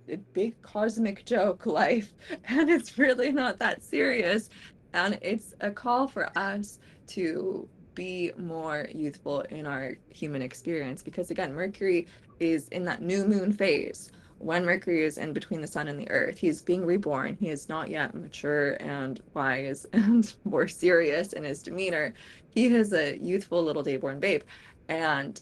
a big cosmic joke, life, and it's really not that serious. And it's a call for us to be more youthful in our human experience, because again, Mercury is in that new moon phase. When Mercury is in between the sun and the earth, he's being reborn. He is not yet mature and wise and more serious in his demeanor. He is a youthful little dayborn babe. And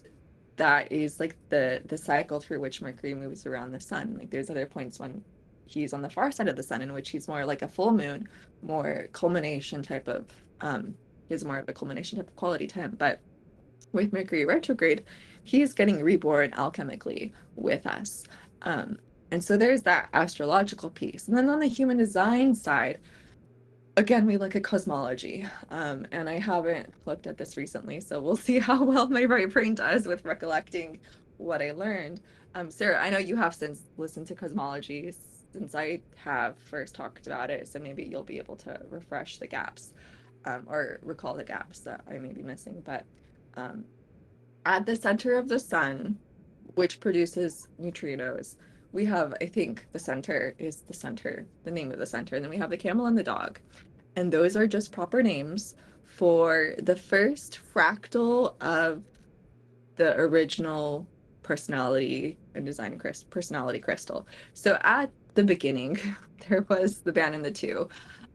that is like the cycle through which Mercury moves around the sun. Like there's other points when he's on the far side of the sun in which he's more like a full moon, more culmination type of is more of a culmination type of quality to him. But with Mercury retrograde, he's getting reborn alchemically with us. And so there's that astrological piece. And then on the human design side, again, we look at cosmology, and I haven't looked at this recently, so we'll see how well my right brain does with recollecting what I learned. Sarah, I know you have since listened to cosmology since I have first talked about it, so maybe you'll be able to refresh the gaps, or recall the gaps that I may be missing. But at the center of the sun, which produces neutrinos, we have, I think the center is the center, the name of the center, and then we have the camel and the dog. And those are just proper names for the first fractal of the original personality and design personality crystal. So at the beginning, there was the band and the two.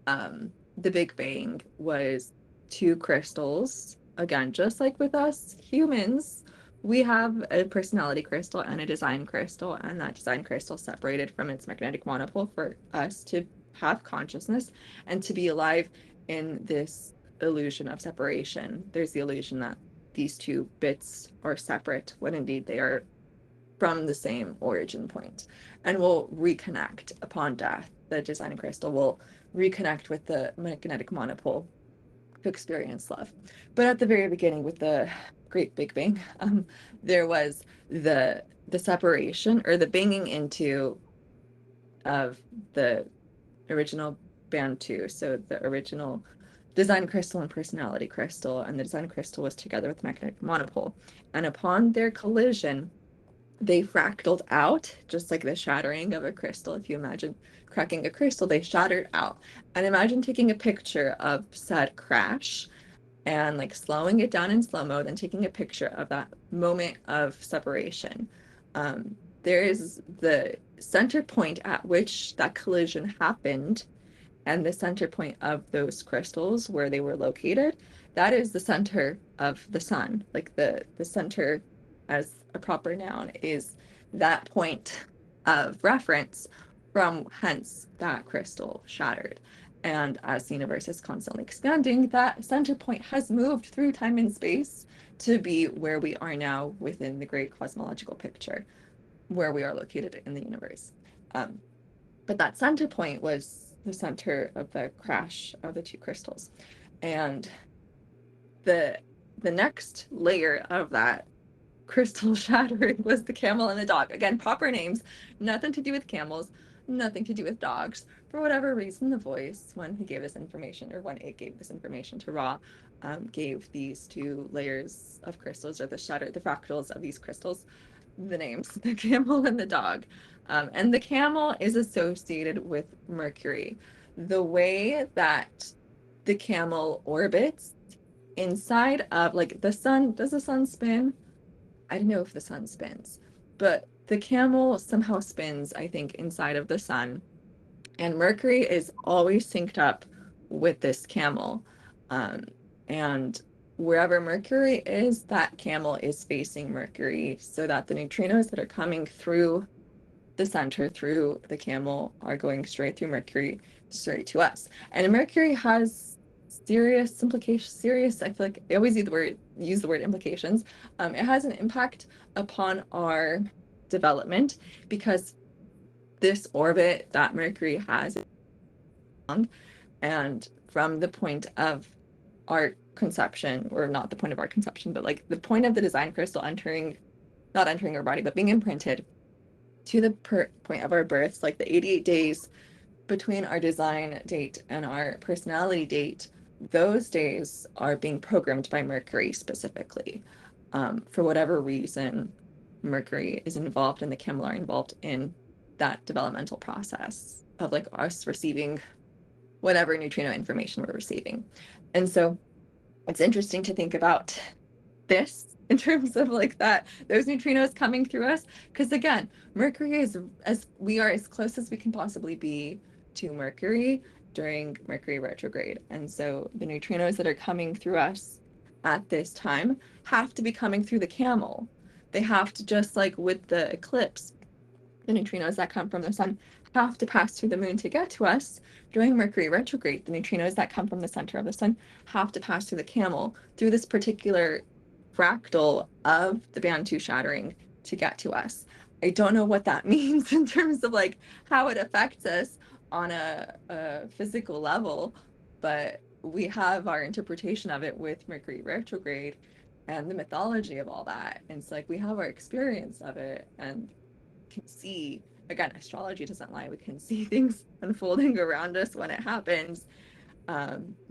The Big Bang was two crystals. Again, just like with us humans, we have a personality crystal and a design crystal, and that design crystal separated from its magnetic monopole for us to have consciousness and to be alive in this illusion of separation. There's the illusion that these two bits are separate when indeed they are from the same origin point, and will reconnect upon death. The design crystal will reconnect with the magnetic monopole to experience love. But at the very beginning, with the great Big Bang, there was the separation, or the banging into of the original band two. So the original design crystal and personality crystal, and the design crystal was together with the magnetic monopole. And upon their collision, they fractaled out, just like the shattering of a crystal. If you imagine cracking a crystal, they shattered out. And imagine taking a picture of said crash and like slowing it down in slow-mo, then taking a picture of that moment of separation. There is the center point at which that collision happened, and the center point of those crystals where they were located, that is the center of the sun. Like the center as a proper noun is that point of reference from hence that crystal shattered. And as the universe is constantly expanding, that center point has moved through time and space to be where we are now within the great cosmological picture, where we are located in the universe. But that center point was the center of the crash of the two crystals. And the next layer of that crystal shattering was the camel and the dog. Again, proper names, nothing to do with camels, nothing to do with dogs. For whatever reason, the voice, when he gave this information, or when it gave this information to Ra, gave these two layers of crystals, or the fractals of these crystals, the names, the camel and the dog. And the camel is associated with Mercury. The way that the camel orbits inside of, like, the sun, does the sun spin? I don't know if the sun spins, but the camel somehow spins, I think, inside of the sun. And Mercury is always synced up with this camel. And wherever Mercury is, that camel is facing Mercury, so that the neutrinos that are coming through the center, through the camel, are going straight through Mercury, straight to us. And Mercury has serious implications. I feel like I always use the word implications. It has an impact upon our development, because this orbit that Mercury has, and from the point of our conception, or not the point of our conception, but like the point of the design crystal not entering our body, but being imprinted, to the point of our births, like the 88 days between our design date and our personality date, those days are being programmed by Mercury specifically. For whatever reason, Mercury is involved, and the camel are involved in that developmental process of, like, us receiving whatever neutrino information we're receiving. And so it's interesting to think about this in terms of, like, that those neutrinos coming through us, because again, Mercury is, as we are as close as we can possibly be to Mercury during Mercury retrograde. And so the neutrinos that are coming through us at this time have to be coming through the camel. They have to, just like with the eclipse, the neutrinos that come from the sun have to pass through the moon to get to us. During Mercury retrograde, the neutrinos that come from the center of the sun have to pass through the camel, through this particular fractal of the Bantu shattering, to get to us. I don't know what that means in terms of, like, how it affects us on a physical level, but we have our interpretation of it with Mercury retrograde and the mythology of all that. And it's like we have our experience of it and can see, again, astrology doesn't lie, we can see things unfolding around us when it happens.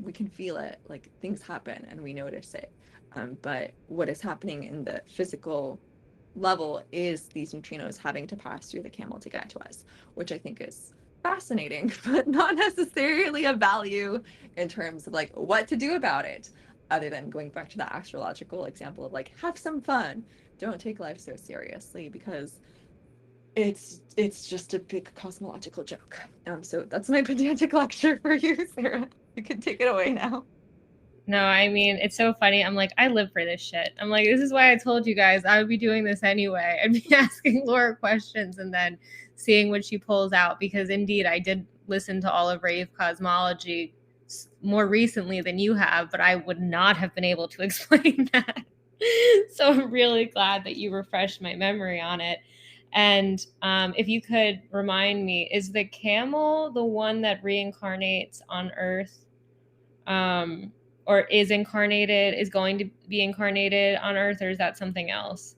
We can feel it, like things happen and we notice it. But what is happening in the physical level is these neutrinos having to pass through the camel to get to us, which I think is fascinating, but not necessarily a value in terms of, like, what to do about it, other than going back to the astrological example of, like, have some fun, don't take life so seriously, because it's just a big cosmological joke. So that's my pedantic lecture for you, Sarah. You can take it away now. No, I mean, it's so funny. I'm like, I live for this shit. I'm like, this is why I told you guys I would be doing this anyway. I'd be asking Laura questions and then seeing what she pulls out, because indeed I did listen to all of Rave Cosmology more recently than you have, but I would not have been able to explain that. So I'm really glad that you refreshed my memory on it. And if you could remind me, is the camel the one that reincarnates on Earth? Or is going to be incarnated on Earth, or is that something else?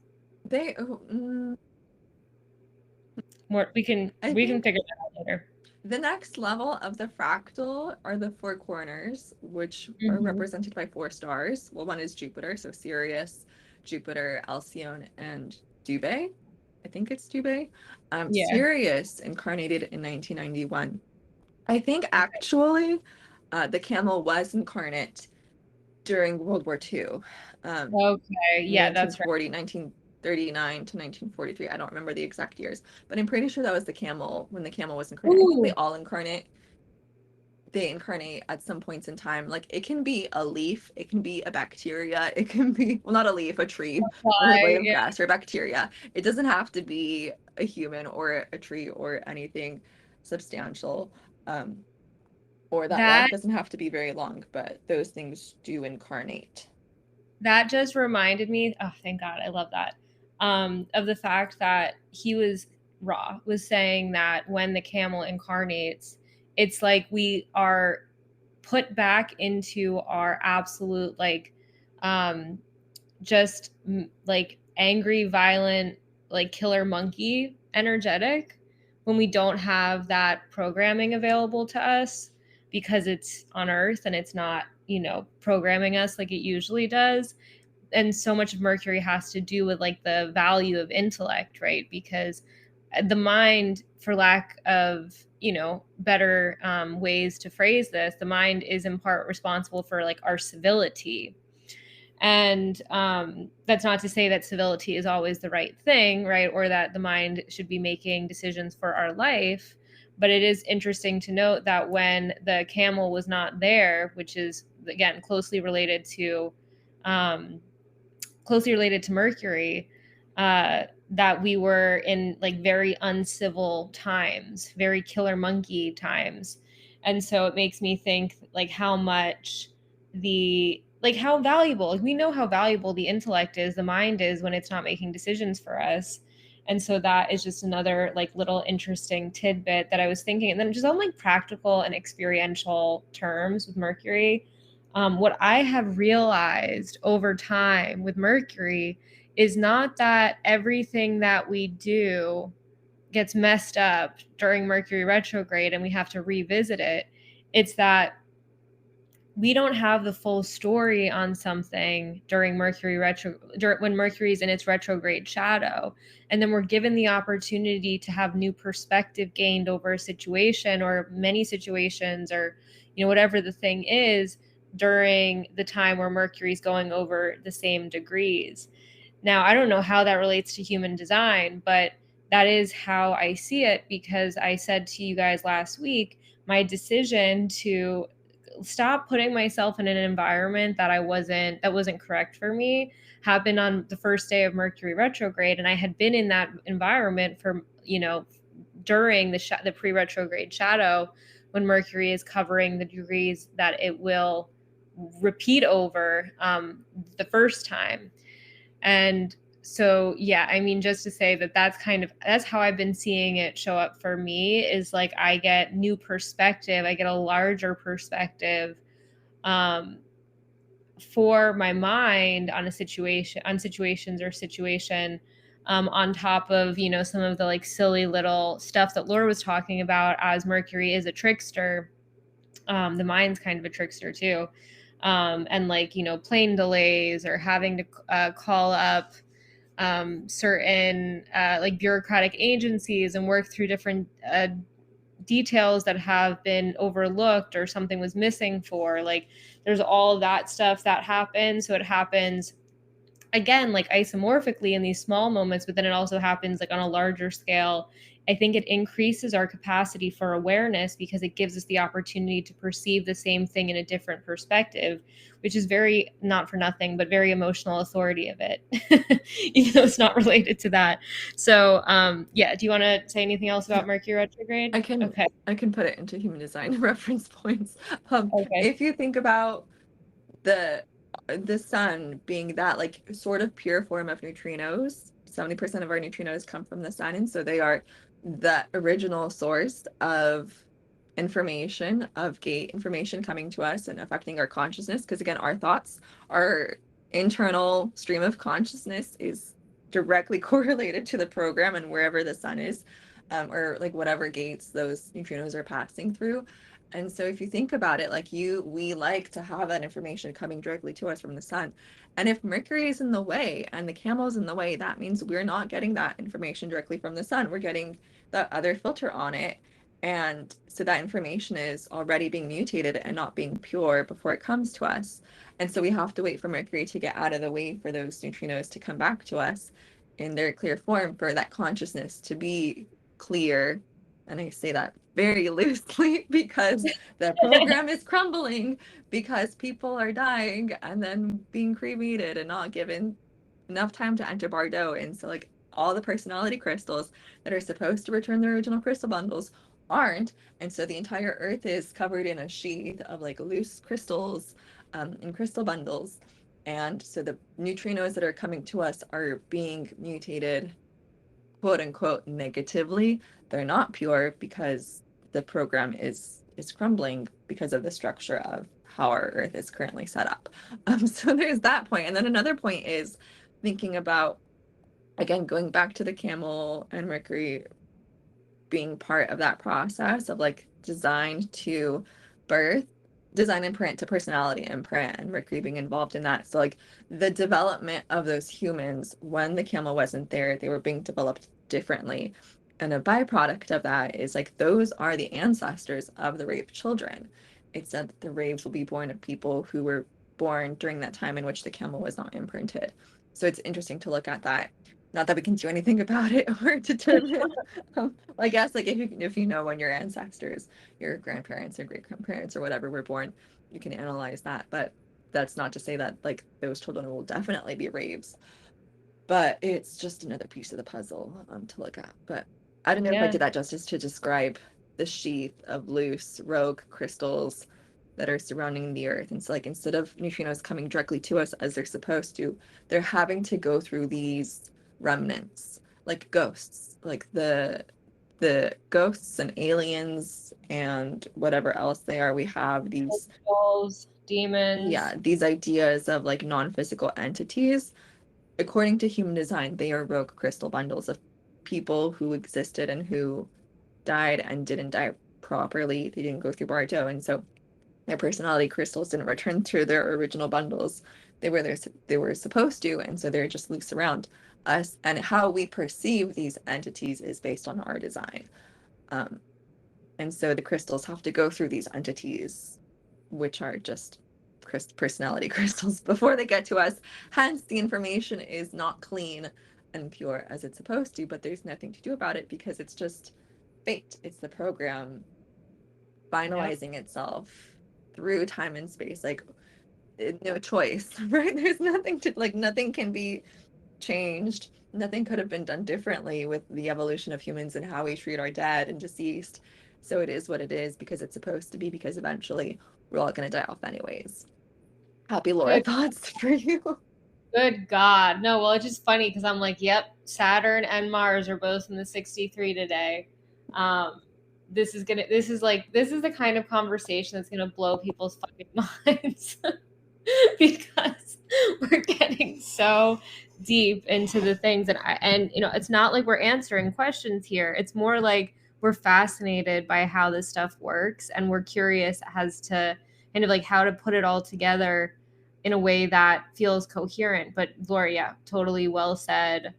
More, we can figure that out later. The next level of the fractal are the four corners, which are represented by four stars. Well, one is Jupiter, so Sirius, Jupiter, Alcyone, and Dubhe. I think it's Dubhe. Yeah. Sirius incarnated in 1991. I think actually the camel was incarnate during World War II. Okay, yeah, that's right. 1939 to 1943. I don't remember the exact years, but I'm pretty sure that was the camel, when the camel was incarnate. I think they all incarnate. They incarnate at some points in time. Like, it can be a leaf, it can be a bacteria, it can be, well, not a leaf, a tree, or a blade of grass, or a bacteria. It doesn't have to be a human or a tree or anything substantial. or that life doesn't have to be very long, but those things do incarnate. That just reminded me, oh, thank God, I love that, of the fact that Ra was saying that when the camel incarnates, it's like we are put back into our absolute, like, just like angry, violent, like killer monkey energetic when we don't have that programming available to us because it's on Earth and it's not, programming us like it usually does. And so much of Mercury has to do with like the value of intellect, right? Because the mind, for lack of better ways to phrase this, the mind is in part responsible for like our civility. And that's not to say that civility is always the right thing, right? Or that the mind should be making decisions for our life. But it is interesting to note that when the camel was not there, which is again closely related to Mercury, that we were in like very uncivil times, very killer monkey times. And so it makes me think like how valuable, we know how valuable the intellect is, the mind is, when it's not making decisions for us. And so that is just another like little interesting tidbit that I was thinking. And then just on like practical and experiential terms with Mercury, what I have realized over time with Mercury is not that everything that we do gets messed up during Mercury retrograde and we have to revisit it. It's that we don't have the full story on something during when Mercury's in its retrograde shadow. And then we're given the opportunity to have new perspective gained over a situation or many situations, or, whatever the thing is, during the time where Mercury's going over the same degrees. Now, I don't know how that relates to human design, but that is how I see it, because I said to you guys last week, my decision to stop putting myself in an environment that wasn't correct for me happened on the first day of Mercury retrograde. And I had been in that environment for, during the pre-retrograde shadow, when Mercury is covering the degrees that it will repeat over the first time. And so, yeah, I mean, just to say that's how I've been seeing it show up for me, is like I get new perspective. I get a larger perspective for my mind on situations or situation, on top of, some of the like silly little stuff that Laura was talking about, as Mercury is a trickster. The mind's kind of a trickster too. And like, plane delays or having to call up certain like bureaucratic agencies and work through different details that have been overlooked or something was missing for. Like, there's all that stuff that happens. So it happens again, like isomorphically in these small moments, but then it also happens like on a larger scale. I think it increases our capacity for awareness because it gives us the opportunity to perceive the same thing in a different perspective, which is very, not for nothing, but very emotional authority of it, even though it's not related to that. So, yeah, do you want to say anything else about Mercury retrograde? I can put it into human design reference points. If you think about the sun being that like sort of pure form of neutrinos, 70% of our neutrinos come from the sun, and so they are the original source of information, of gate information coming to us and affecting our consciousness, because again, our thoughts, our internal stream of consciousness is directly correlated to the program and wherever the sun is, or like whatever gates those neutrinos are passing through. And so if you think about it, like we like to have that information coming directly to us from the sun. And if Mercury is in the way and the camel's in the way, that means we're not getting that information directly from the sun. We're getting the other filter on it. And so that information is already being mutated and not being pure before it comes to us. And so we have to wait for Mercury to get out of the way for those neutrinos to come back to us in their clear form, for that consciousness to be clear. And I say that very loosely because the program is crumbling, because people are dying and then being cremated and not given enough time to enter Bardo. And so like all the personality crystals that are supposed to return their original crystal bundles aren't. And so the entire Earth is covered in a sheath of like loose crystals in crystal bundles. And so the neutrinos that are coming to us are being mutated, quote unquote, negatively. They're not pure because the program is crumbling because of the structure of how our Earth is currently set up. So there's that point. And then another point is thinking about, again, going back to the Camel and Mercury being part of that process of like designed to birth, design and print to personality and print, and Mercury being involved in that. So like the development of those humans, when the camel wasn't there, they were being developed differently. And a byproduct of that is like those are the ancestors of the rave children. It said that the raves will be born of people who were born during that time in which the camel was not imprinted. So it's interesting to look at that. Not that we can do anything about it or determine. I guess like if you know when your ancestors, your grandparents or great grandparents or whatever were born, you can analyze that. But that's not to say that like those children will definitely be raves. But it's just another piece of the puzzle to look at. But I don't know if I did that justice to describe the sheath of loose rogue crystals that are surrounding the Earth. And so like instead of neutrinos coming directly to us as they're supposed to, they're having to go through these remnants, like ghosts, like the ghosts and aliens and whatever else they are. We have these demons. these ideas of like non-physical entities. According to human design, they are rogue crystal bundles of people who existed and who died and didn't die properly. They didn't go through Bardo, and so their personality crystals didn't return to their original bundles. They were supposed to, and so they're just loose around us. And how we perceive these entities is based on our design. And so the crystals have to go through these entities, which are just personality crystals before they get to us. Hence, the information is not clean and pure as it's supposed to, but there's nothing to do about it because it's just fate. It's the program finalizing itself through time and space. Like, no choice, right? There's nothing to, like, nothing can be changed. Nothing could have been done differently with the evolution of humans and how we treat our dead and deceased. So it is what it is because it's supposed to be, because eventually we're all going to die off anyways. Happy Laura thoughts for you. Good God. No, well, it's just funny because I'm like, yep, Saturn and Mars are both in the 63 today. This is the kind of conversation that's gonna blow people's fucking minds because we're getting so deep into the things and you know, it's not like we're answering questions here. It's more like we're fascinated by how this stuff works and we're curious as to kind of like how to put it all together in a way that feels coherent. But Laura, yeah, totally well said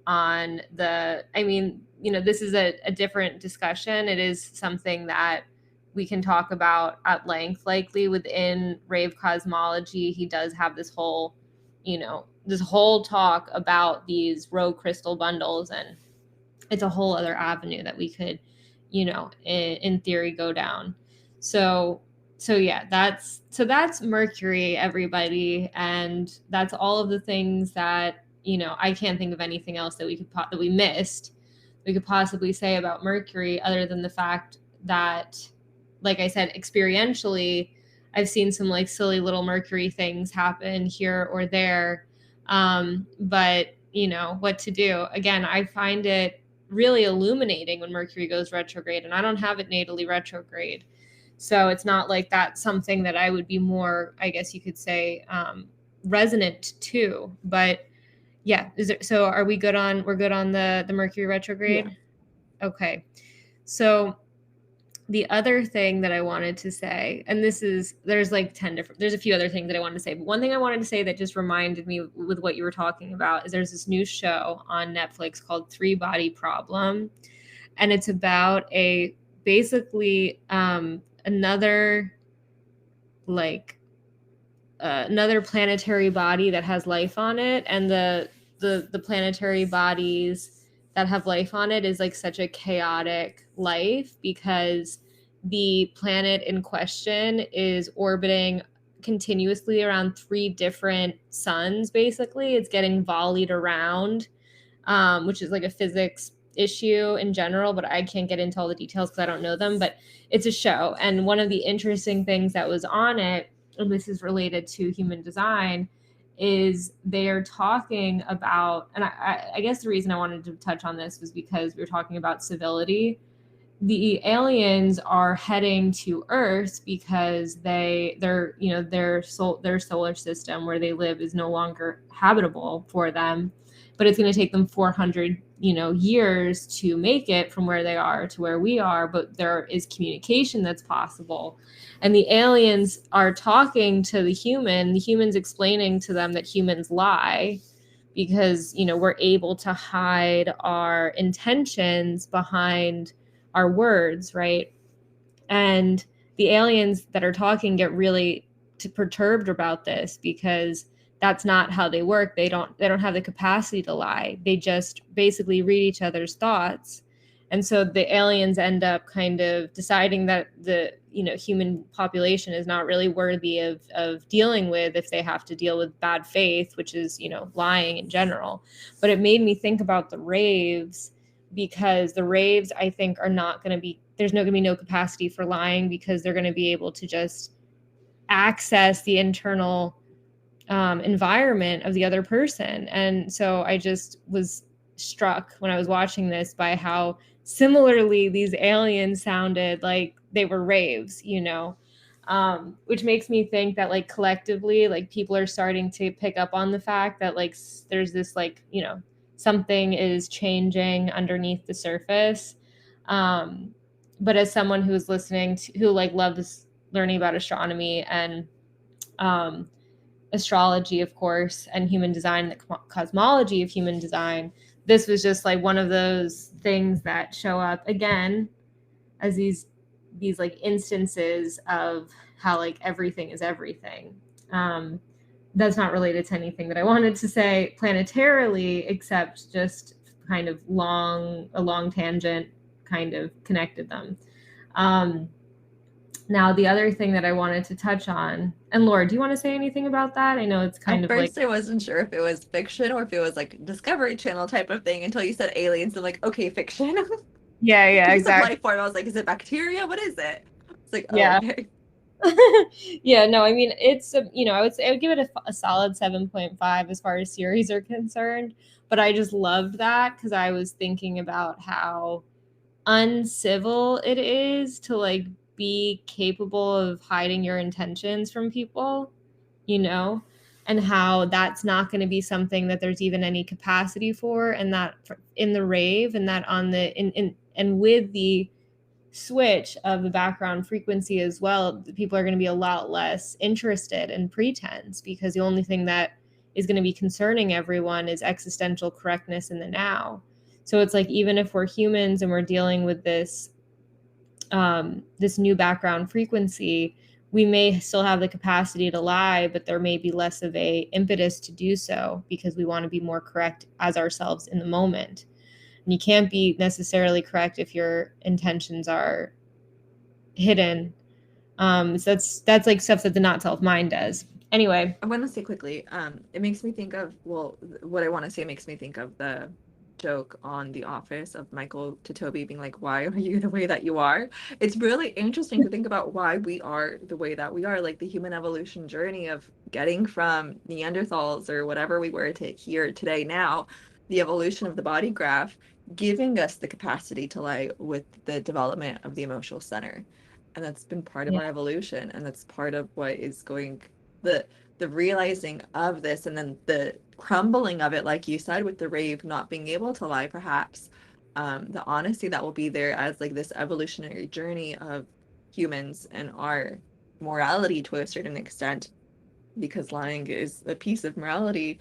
on I mean, you know, this is a different discussion. It is something that we can talk about at length, likely within rave cosmology. He does have this whole, you know, this whole talk about these rogue crystal bundles, and it's a whole other avenue that we could, you know, in theory go down. So yeah, that's Mercury, everybody, and that's all of the things that, you know, I can't think of anything else that we missed we could possibly say about Mercury other than the fact that, like I said, experientially, I've seen some like silly little Mercury things happen here or there. But you know what to do. Again, I find it really illuminating when Mercury goes retrograde, and I don't have it natally retrograde. So it's not like that's something that I would be more, I guess you could say, resonant to. But yeah, so are we good on, we're good on the Mercury retrograde? Yeah. Okay. So the other thing that I wanted to say, and there's like 10 different, there's a few other things that I wanted to say, but one thing I wanted to say that just reminded me with what you were talking about is there's this new show on Netflix called Three Body Problem. And it's about basically another planetary body that has life on it, and the planetary bodies that have life on it is like such a chaotic life because the planet in question is orbiting continuously around 3 different suns. Basically, it's getting volleyed around, which is like a physics issue in general, but I can't get into all the details because I don't know them, but it's a show. And one of the interesting things that was on it, and this is related to human design, is they are talking about, and I guess the reason I wanted to touch on this was because we were talking about civility. The aliens are heading to Earth because their solar system where they live is no longer habitable for them, but it's going to take them 400 years to make it from where they are to where we are, but there is communication that's possible. And the aliens are talking to the humans explaining to them that humans lie because we're able to hide our intentions behind our words, right? And the aliens that are talking get really perturbed about this because that's not how they work. They don't have the capacity to lie. They just basically read each other's thoughts. And so the aliens end up kind of deciding that the human population is not really worthy of dealing with if they have to deal with bad faith, which is lying in general. But it made me think about the raves, because the raves, I think, are not going to be, there's going to be no capacity for lying because they're going to be able to just access the internal environment of the other person. And so I just was struck when I was watching this by how similarly these aliens sounded like they were raves, which makes me think that like collectively, like people are starting to pick up on the fact that like there's this like, something is changing underneath the surface. But as someone who's listening to, who like loves learning about astronomy and astrology, of course, and human design, the cosmology of human design, this was just like one of those things that show up again as these like instances of how like everything is everything. That's not related to anything that I wanted to say planetarily, except just kind of a long tangent kind of connected them. Now, the other thing that I wanted to touch on, and Laura, do you want to say anything about that? I know it's kind of like... At first, I wasn't sure if it was fiction or if it was like Discovery Channel type of thing until you said aliens. I'm like, okay, fiction. Yeah, exactly. Life form. I was like, is it bacteria? What is it? It's like, oh, yeah. Okay. Yeah, no, I mean, it's, I would give it a solid 7.5 as far as series are concerned. But I just loved that because I was thinking about how uncivil it is to like be capable of hiding your intentions from people, and how that's not going to be something that there's even any capacity for, and that in the rave, and that on the and with the switch of the background frequency as well, people are going to be a lot less interested in pretense, because the only thing that is going to be concerning everyone is existential correctness in the now. So it's like, even if we're humans and we're dealing with this this new background frequency, we may still have the capacity to lie, but there may be less of a impetus to do so because we want to be more correct as ourselves in the moment. And you can't be necessarily correct if your intentions are hidden. So that's like stuff that the not self mind does. Anyway, I want to say quickly, it makes me think of, what I want to say makes me think of the joke on The Office of Michael to Toby being like, why are you the way that you are? It's really interesting to think about why we are the way that we are, like the human evolution journey of getting from Neanderthals or whatever we were to here today now, the evolution of the body graph, giving us the capacity to lie with the development of the emotional center. And that's been part of our evolution, and that's part of what is going, the realizing of this, and then the crumbling of it, like you said, with the rave not being able to lie, perhaps the honesty that will be there as like this evolutionary journey of humans and our morality to a certain extent, because lying is a piece of morality,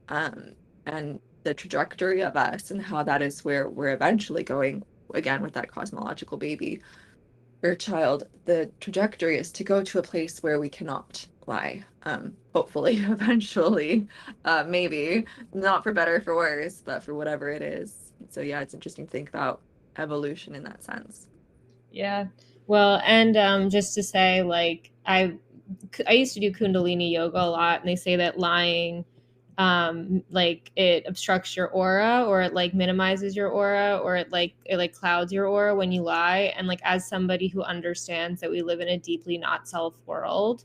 and the trajectory of us and how that is where we're eventually going, again with that cosmological baby or child. The trajectory is to go to a place where we cannot lie, hopefully eventually, maybe not for better or for worse, but for whatever it is. So yeah, it's interesting to think about evolution in that sense. Yeah, well, and just to say, like, I used to do Kundalini yoga a lot, and they say that lying like it obstructs your aura, or it like minimizes your aura, or it like clouds your aura when you lie. And like, as somebody who understands that we live in a deeply not self world,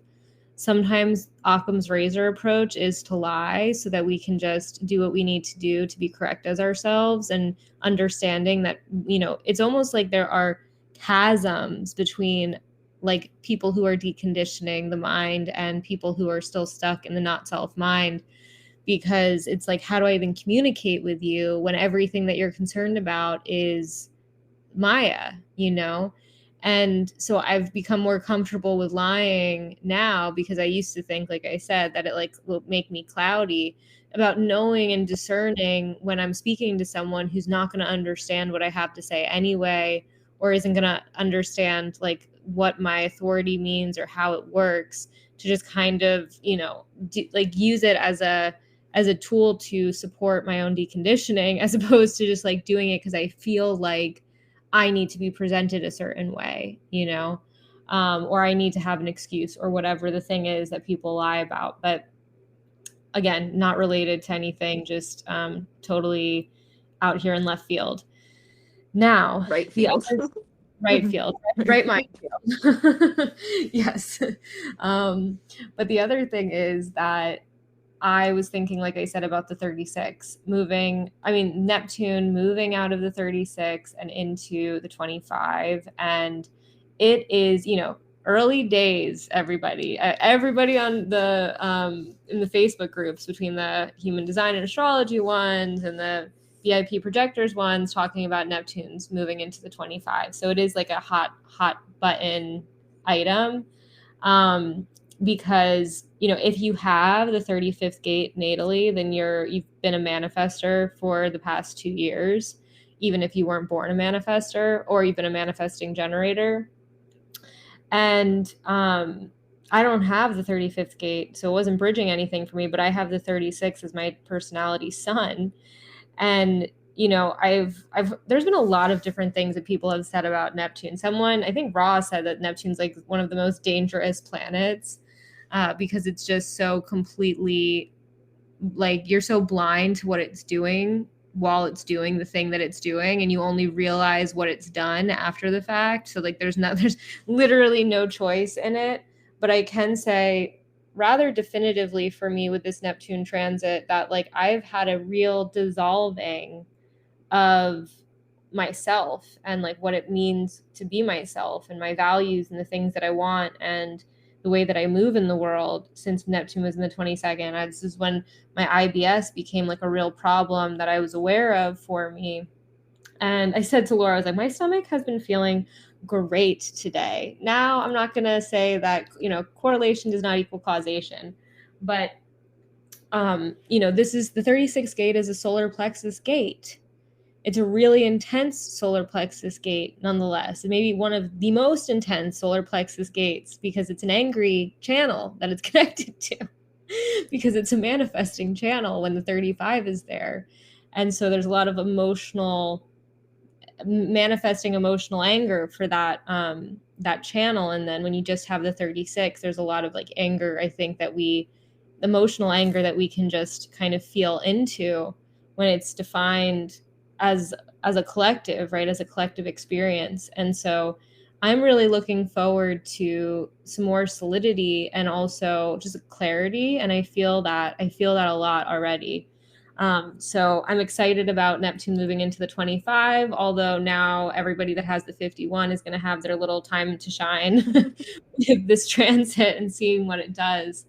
sometimes Occam's razor approach is to lie so that we can just do what we need to do to be correct as ourselves, and understanding that, you know, it's almost like there are chasms between like people who are deconditioning the mind and people who are still stuck in the not self mind, because it's like, how do I even communicate with you when everything that you're concerned about is Maya, you know? And so I've become more comfortable with lying now, because I used to think, like I said, that it like will make me cloudy about knowing and discerning when I'm speaking to someone who's not going to understand what I have to say anyway, or isn't going to understand like what my authority means or how it works, to just kind of, you know, like use it as a tool to support my own deconditioning, as opposed to just like doing it because I feel like I need to be presented a certain way, you know, or I need to have an excuse, or whatever the thing is that people lie about. But again, not related to anything, just totally out here in left field. Now, Right the field. other right field, right mind field. Yes. But the other thing is that I was thinking, like I said, about the 36 moving, I mean, Neptune moving out of the 36 and into the 25. And it is, you know, early days, everybody. Everybody on the, in the Facebook groups, between the human design and astrology ones and the VIP projectors ones, talking about Neptune's moving into the 25. So it is like a hot button item. Because, you know, if you have the 35th gate natally, then you've been a manifester for the past 2 years, even if you weren't born a manifester, or you've been a manifesting generator. And I don't have the 35th gate, so it wasn't bridging anything for me, but I have the 36 as my personality sun. And you know, I've there's been a lot of different things that people have said about Neptune. Someone, I think Ra, said that Neptune's like one of the most dangerous planets, because it's just so completely, like, you're so blind to what it's doing while it's doing the thing that it's doing, and you only realize what it's done after the fact. So like there's literally no choice in it. But I can say rather definitively for me with this Neptune transit that like I've had a real dissolving of myself, and like what it means to be myself, and my values, and the things that I want, and the way that I move in the world, since Neptune was in the 22nd. This is when my IBS became like a real problem that I was aware of for me. And I said to Laura, I was like, my stomach has been feeling great today. Now, I'm not going to say that, you know, correlation does not equal causation, but you know, this is the 36th gate is a solar plexus gate. It's a really intense solar plexus gate, nonetheless. It may be one of the most intense solar plexus gates because it's an angry channel that it's connected to, because it's a manifesting channel when the 35 is there. And so there's a lot of manifesting emotional anger for that that channel. And then when you just have the 36, there's a lot of like anger, I think, emotional anger that we can just kind of feel into when it's defined as a collective, right? As a collective experience. And so I'm really looking forward to some more solidity and also just clarity. And I feel that a lot already. So I'm excited about Neptune moving into the 25, although now everybody that has the 51 is going to have their little time to shine with this transit and seeing what it does.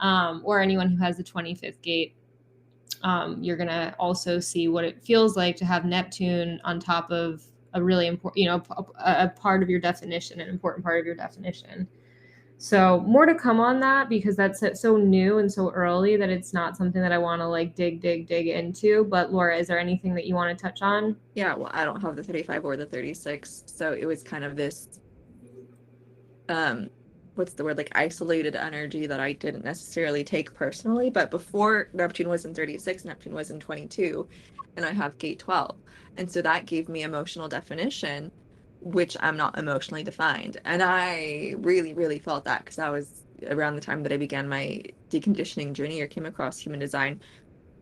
Or anyone who has the 25th gate. You're going to also see what it feels like to have Neptune on top of a really important, you know, a part of your definition, an important part of your definition. So more to come on that, because that's so new and so early that it's not something that I want to like dig into. But Laura, is there anything that you want to touch on? Yeah, well, I don't have the 35 or the 36, so it was kind of this what's the word, like isolated energy that I didn't necessarily take personally. But before Neptune was in 36, Neptune was in 22, and I have gate 12. And so that gave me emotional definition, which I'm not emotionally defined. And I really, really felt that, because that was around the time that I began my deconditioning journey or came across human design,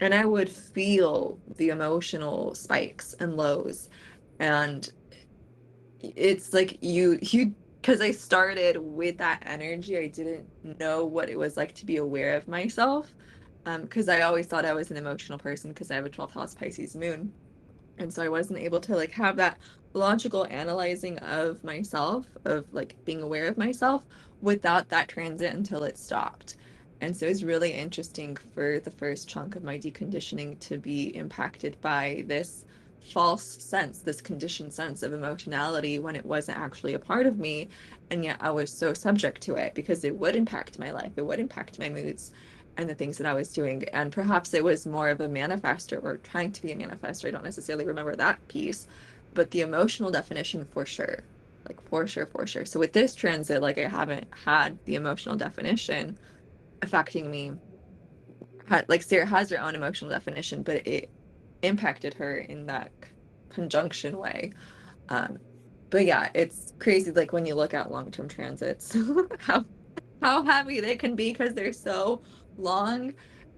and I would feel the emotional spikes and lows. And it's like you because I started with that energy, I didn't know what it was like to be aware of myself. Because I always thought I was an emotional person because I have a 12th house Pisces moon. And so I wasn't able to like have that logical analyzing of myself, of like being aware of myself without that transit until it stopped. And so it's really interesting for the first chunk of my deconditioning to be impacted by this false sense, this conditioned sense of emotionality when it wasn't actually a part of me. And yet I was so subject to it because it would impact my life, it would impact my moods and the things that I was doing. And perhaps it was more of a manifester or trying to be a manifester. I don't necessarily remember that piece, but the emotional definition for sure. Like for sure, for sure. So with this transit, like I haven't had the emotional definition affecting me. Like Sarah has her own emotional definition, but it impacted her in that conjunction way. Um, but yeah, it's crazy. Like when you look at long-term transits, how heavy they can be because they're so long,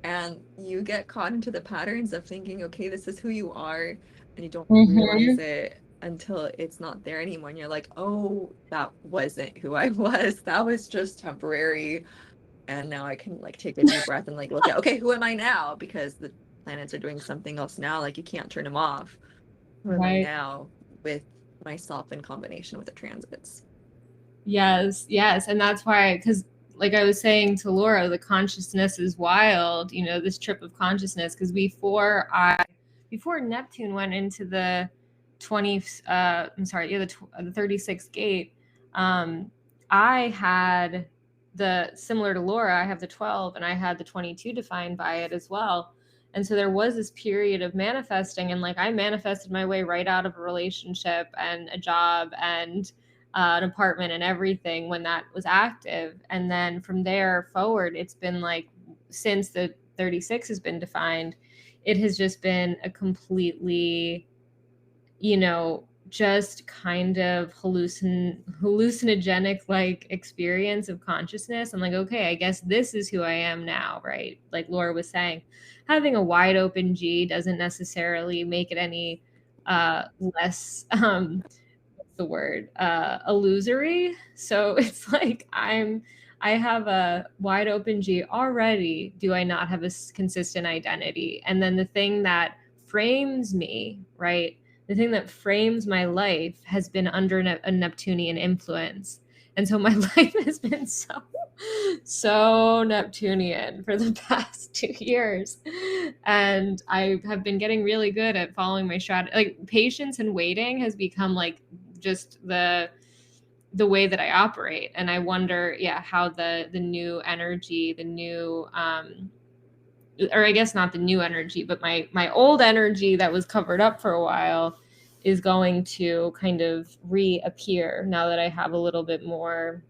and you get caught into the patterns of thinking, okay, this is who you are, and you don't realize Mm-hmm. it until it's not there anymore. And you're like, oh, that wasn't who I was. That was just temporary. And now I can like take a deep breath and like look at, okay, who am I now? Because the planets are doing something else now. Like you can't turn them off. Who am I Right. now with myself in combination with the transits? Yes, yes. And that's why, because like I was saying to Laura, the consciousness is wild, this trip of consciousness. Because before Neptune went into the 20, I'm sorry, yeah, the 36th gate, I had similar to Laura, I have the 12 and I had the 22 defined by it as well. And so there was this period of manifesting, and like I manifested my way right out of a relationship and a job and an apartment and everything when that was active. And then from there forward, it's been like since the 36 has been defined, it has just been a completely, just kind of hallucinogenic like experience of consciousness. I'm like, okay, I guess this is who I am now, right? Like Laura was saying, having a wide open G doesn't necessarily make it any less the word illusory. So it's like I have a wide open G already. Do I not have a consistent identity? And then the thing that frames me, right, the thing that frames my life has been under a Neptunian influence. And so my life has been so Neptunian for the past 2 years. And I have been getting really good at following my strategy. Like patience and waiting has become like just the way that I operate. And I wonder, yeah, how the new energy, the new or I guess not the new energy, but my old energy that was covered up for a while is going to kind of reappear now that I have a little bit more.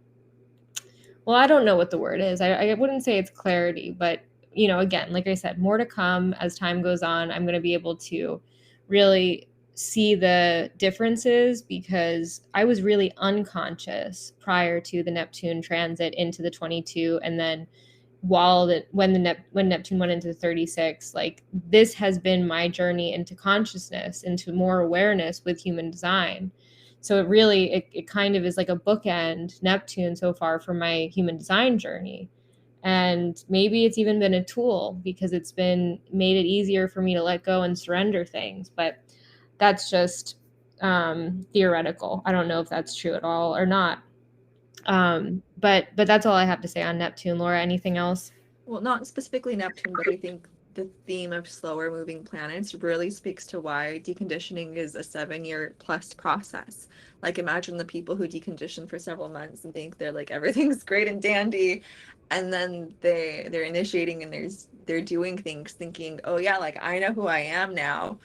Well, I don't know what the word is. I wouldn't say it's clarity, but again, like I said, more to come as time goes on. I'm going to be able to really see the differences because I was really unconscious prior to the Neptune transit into the 22, and then when Neptune went into the 36, like this has been my journey into consciousness, into more awareness with human design. So it kind of is like a bookend Neptune so far for my human design journey. And maybe it's even been a tool because it's been made it easier for me to let go and surrender things. But that's just theoretical. I don't know if that's true at all or not. But that's all I have to say on Neptune. Laura, anything else? Well, not specifically Neptune, but I think the theme of slower moving planets really speaks to why deconditioning is a 7 year plus process. Like imagine the people who decondition for several months and think they're like everything's great and dandy, and then they're initiating and they're doing things thinking, oh yeah, like I know who I am now.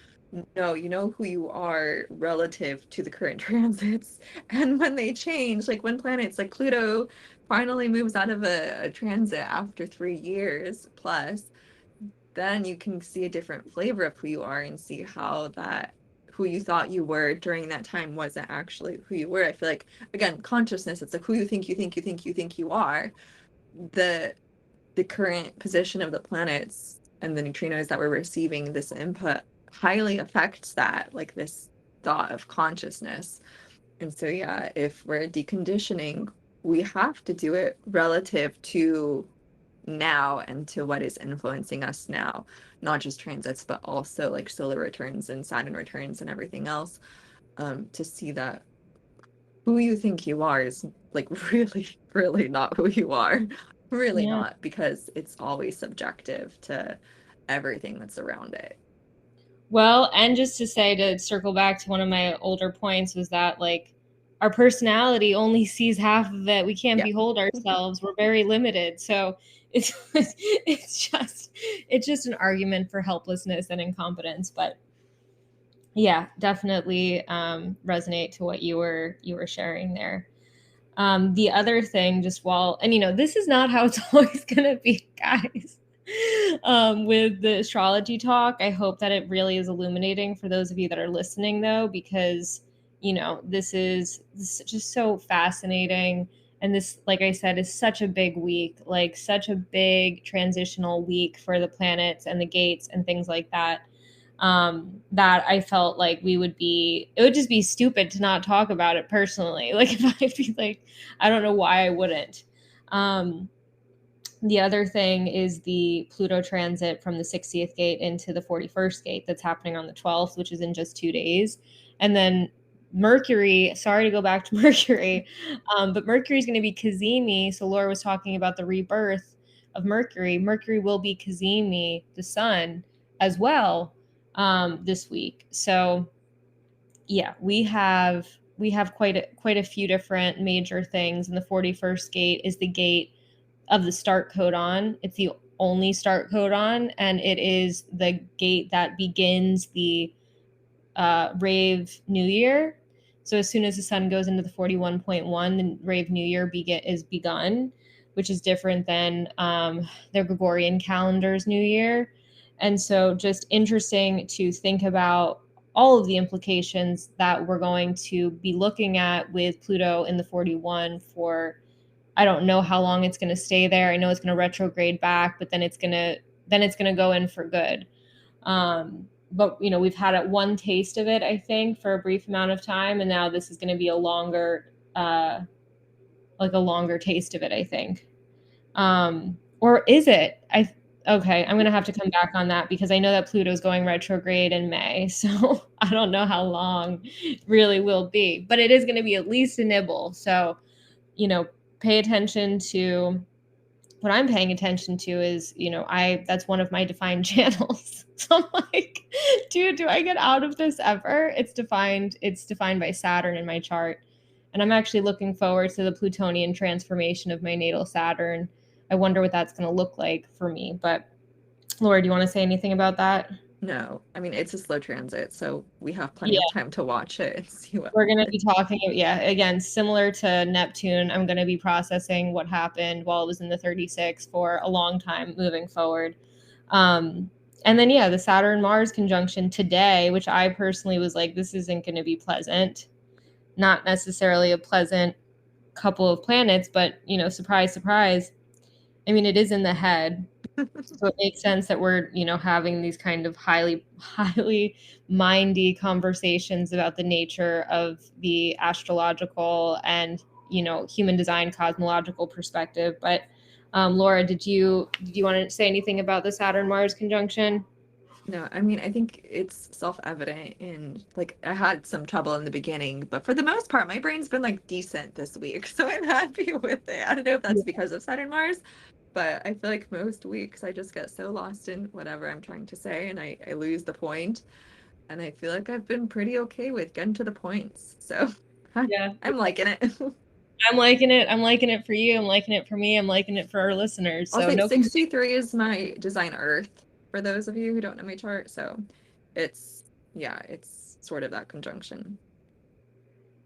No, you know who you are relative to the current transits. And when they change, like when planets like Pluto finally moves out of a transit after 3 years plus, then you can see a different flavor of who you are and see how that who you thought you were during that time wasn't actually who you were. I feel like again, consciousness, it's like who you think you think you think you think you are. The the current position of the planets and the neutrinos that we're receiving, this input highly affects that, like this thought of consciousness. And so, yeah, if we're deconditioning, we have to do it relative to now and to what is influencing us now, not just transits, but also like solar returns and Saturn returns and everything else, to see that who you think you are is like really, really not who you are. Really Yeah. not, because it's always subjective to everything that's around it. Well, and just to say, to circle back to one of my older points, was that like our personality only sees half of it. We can't Yeah. behold ourselves. We're very limited. So it's it's just an argument for helplessness and incompetence. But yeah, definitely resonate to what you were sharing there. The other thing, just while, and this is not how it's always gonna be, guys. With the astrology talk, I hope that it really is illuminating for those of you that are listening, though, because this is just so fascinating. And this, like I said, is such a big week, like such a big transitional week for the planets and the gates and things like that. That I felt like it would just be stupid to not talk about it personally. Like, if I'd be like, I don't know why I wouldn't. The other thing is the Pluto transit from the 60th gate into the 41st gate that's happening on the 12th, which is in just 2 days. And then Mercury, sorry to go back to Mercury, but Mercury is going to be Cazimi. So Laura was talking about the rebirth of Mercury. Mercury will be Cazimi, the sun, as well, this week. So yeah, we have quite a few different major things. And the 41st gate is the gate of the start codon. It's the only start codon, and it is the gate that begins the rave new year. So as soon as the sun goes into the 41.1, the rave new year is begun, which is different than their Gregorian calendar's new year. And so just interesting to think about all of the implications that we're going to be looking at with Pluto in the 41 for, I don't know how long it's going to stay there. I know it's going to retrograde back, but then it's going to go in for good. But we've had one taste of it, I think, for a brief amount of time, and now this is going to be a longer taste of it, I think. Or is it? Okay, I'm going to have to come back on that, because I know that Pluto's going retrograde in May, so I don't know how long it really will be, but it is going to be at least a nibble. So, pay attention to what I'm paying attention to is, that's one of my defined channels. So I'm like, dude, do I get out of this ever? It's defined by Saturn in my chart. And I'm actually looking forward to the Plutonian transformation of my natal Saturn. I wonder what that's going to look like for me. But Laura, do you want to say anything about that? No, I mean, it's a slow transit, so we have plenty of time to watch it and see what we're going to be talking, again, similar to Neptune, I'm going to be processing what happened while it was in the 36 for a long time moving forward. And then, the Saturn-Mars conjunction today, which I personally was like, this isn't going to be pleasant. Not necessarily a pleasant couple of planets, but, surprise, surprise. I mean, it is in the head. So it makes sense that we're, having these kind of highly, highly mindy conversations about the nature of the astrological and, human design cosmological perspective. But Laura, did you want to say anything about the Saturn-Mars conjunction? No, I mean, I think it's self-evident, and like I had some trouble in the beginning, but for the most part, my brain's been like decent this week, so I'm happy with it. I don't know if that's because of Saturn Mars, but I feel like most weeks I just get so lost in whatever I'm trying to say, and I lose the point. And I feel like I've been pretty okay with getting to the points. So I'm liking it. I'm liking it. I'm liking it for you. I'm liking it for me. I'm liking it for our listeners. I'll So say no 63 is my design Earth, for those of you who don't know my chart. So it's sort of that conjunction.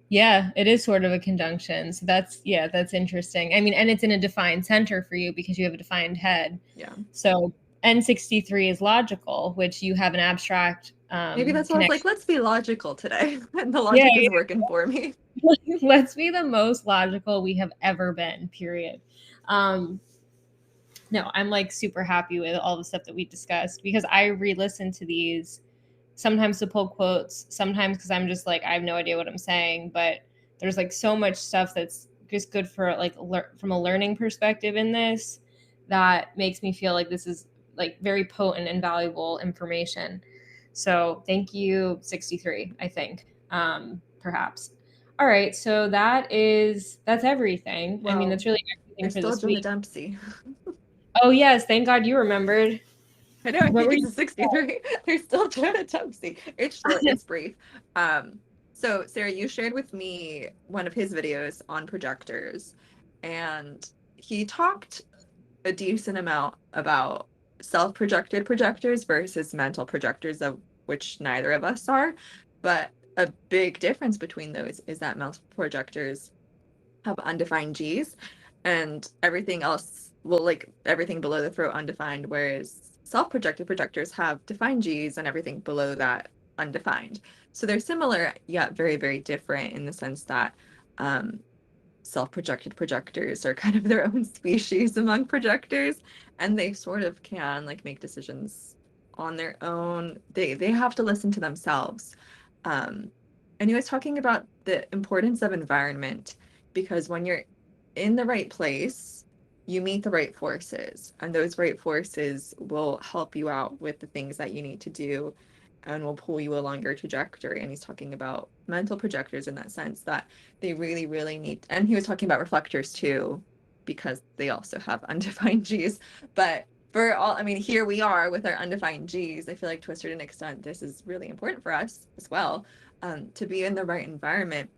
Yeah, it is sort of a conjunction. So that's interesting. I mean, and it's in a defined center for you because you have a defined head. Yeah. So N63 is logical, which you have an abstract. Maybe that's why I was like, let's be logical today. And the logic is working for me. Let's be the most logical we have ever been, period. no, I'm like super happy with all the stuff that we discussed, because I re-listen to these sometimes to pull quotes, sometimes because I'm just like, I have no idea what I'm saying, but there's like so much stuff that's just good for like from a learning perspective in this, that makes me feel like this is like very potent and valuable information. So thank you, 63, I think, perhaps. All right, so that's everything. I mean, Well, that's really everything there's for still this Jonah week. Dempsey. Oh yes, thank God you remembered. I know, I What think were it's you? a 63. There's still Jonah Dempsey. It's short, it's brief. So Sarah, you shared with me one of his videos on projectors, and he talked a decent amount about self-projected projectors versus mental projectors, of which neither of us are. But a big difference between those is that mental projectors have undefined G's, and everything else, well, like everything below the throat undefined, whereas self-projected projectors have defined G's and everything below that undefined. So they're similar yet very, very different in the sense that self-projected projectors are kind of their own species among projectors, and they sort of can like make decisions on their own. They have to listen to themselves. And he was talking about the importance of environment, because when you're in the right place, you meet the right forces, and those right forces will help you out with the things that you need to do and will pull you along your trajectory. And he's talking about mental projectors in that sense, that they really, really need, and he was talking about reflectors too, because they also have undefined G's. But for all, I mean, here we are with our undefined G's. I feel like to a certain extent, this is really important for us as well, to be in the right environment.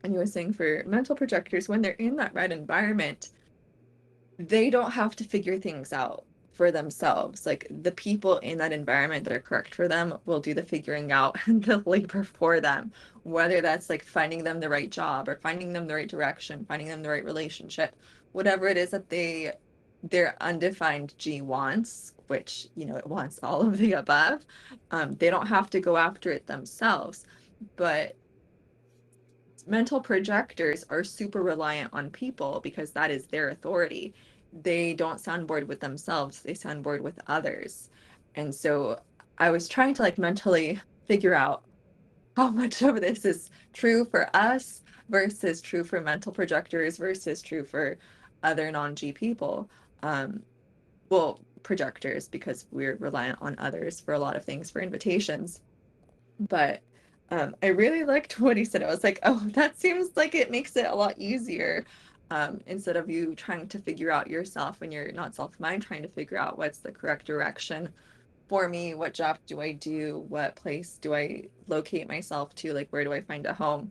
And you were saying for mental projectors, when they're in that right environment, they don't have to figure things out for themselves. Like the people in that environment that are correct for them will do the figuring out and the labor for them, whether that's like finding them the right job or finding them the right direction, finding them the right relationship, whatever it is that their undefined G wants, which, you know, it wants all of the above. They don't have to go after it themselves. But mental projectors are super reliant on people because that is their authority. They don't soundboard with themselves, they soundboard with others. And so I was trying to like mentally figure out how much of this is true for us versus true for mental projectors versus true for other non-G people. Well, projectors, because we're reliant on others for a lot of things, for invitations. But I really liked what he said. I was like, oh, that seems like it makes it a lot easier. Instead of you trying to figure out yourself when you're not self-mind, trying to figure out what's the correct direction for me, what job do I do, what place do I locate myself to, like where do I find a home?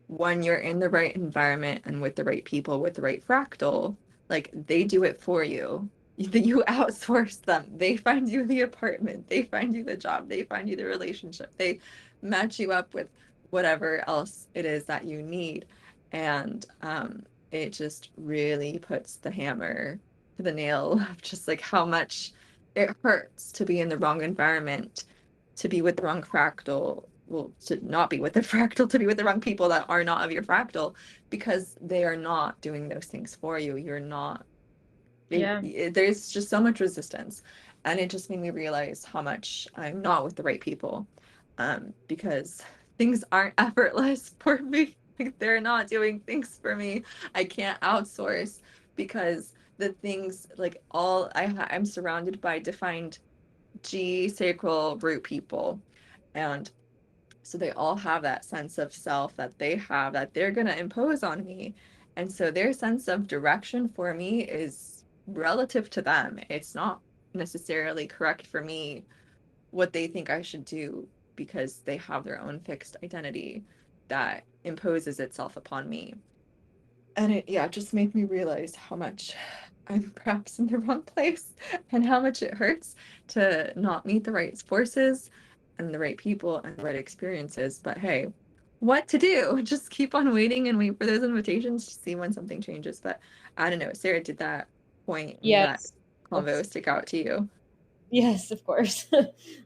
When you're in the right environment and with the right people, with the right fractal, like they do it for you. You outsource them. They find you the apartment. They find you the job. They find you the relationship. They match you up with whatever else it is that you need. And it just really puts the hammer to the nail of just like how much it hurts to be in the wrong environment, to be with the wrong fractal, well, to not be with the fractal, to be with the wrong people that are not of your fractal, because they are not doing those things for you. You're not, Yeah. there's just so much resistance. And it just made me realize how much I'm not with the right people, because things aren't effortless for me. Like, they're not doing things for me. I can't outsource because the things like I'm surrounded by defined G sacral root people. And so they all have that sense of self that they have that they're going to impose on me. And so their sense of direction for me is relative to them. It's not necessarily correct for me what they think I should do, because they have their own fixed identity that imposes itself upon me. And it, yeah, just made me realize how much I'm perhaps in the wrong place and how much it hurts to not meet the right forces and the right people and the right experiences. But hey, what to do? Just keep on waiting and wait for those invitations to see when something changes. But I don't know, Sarah, did that point and that Yes. convo stick out to you? Yes, of course.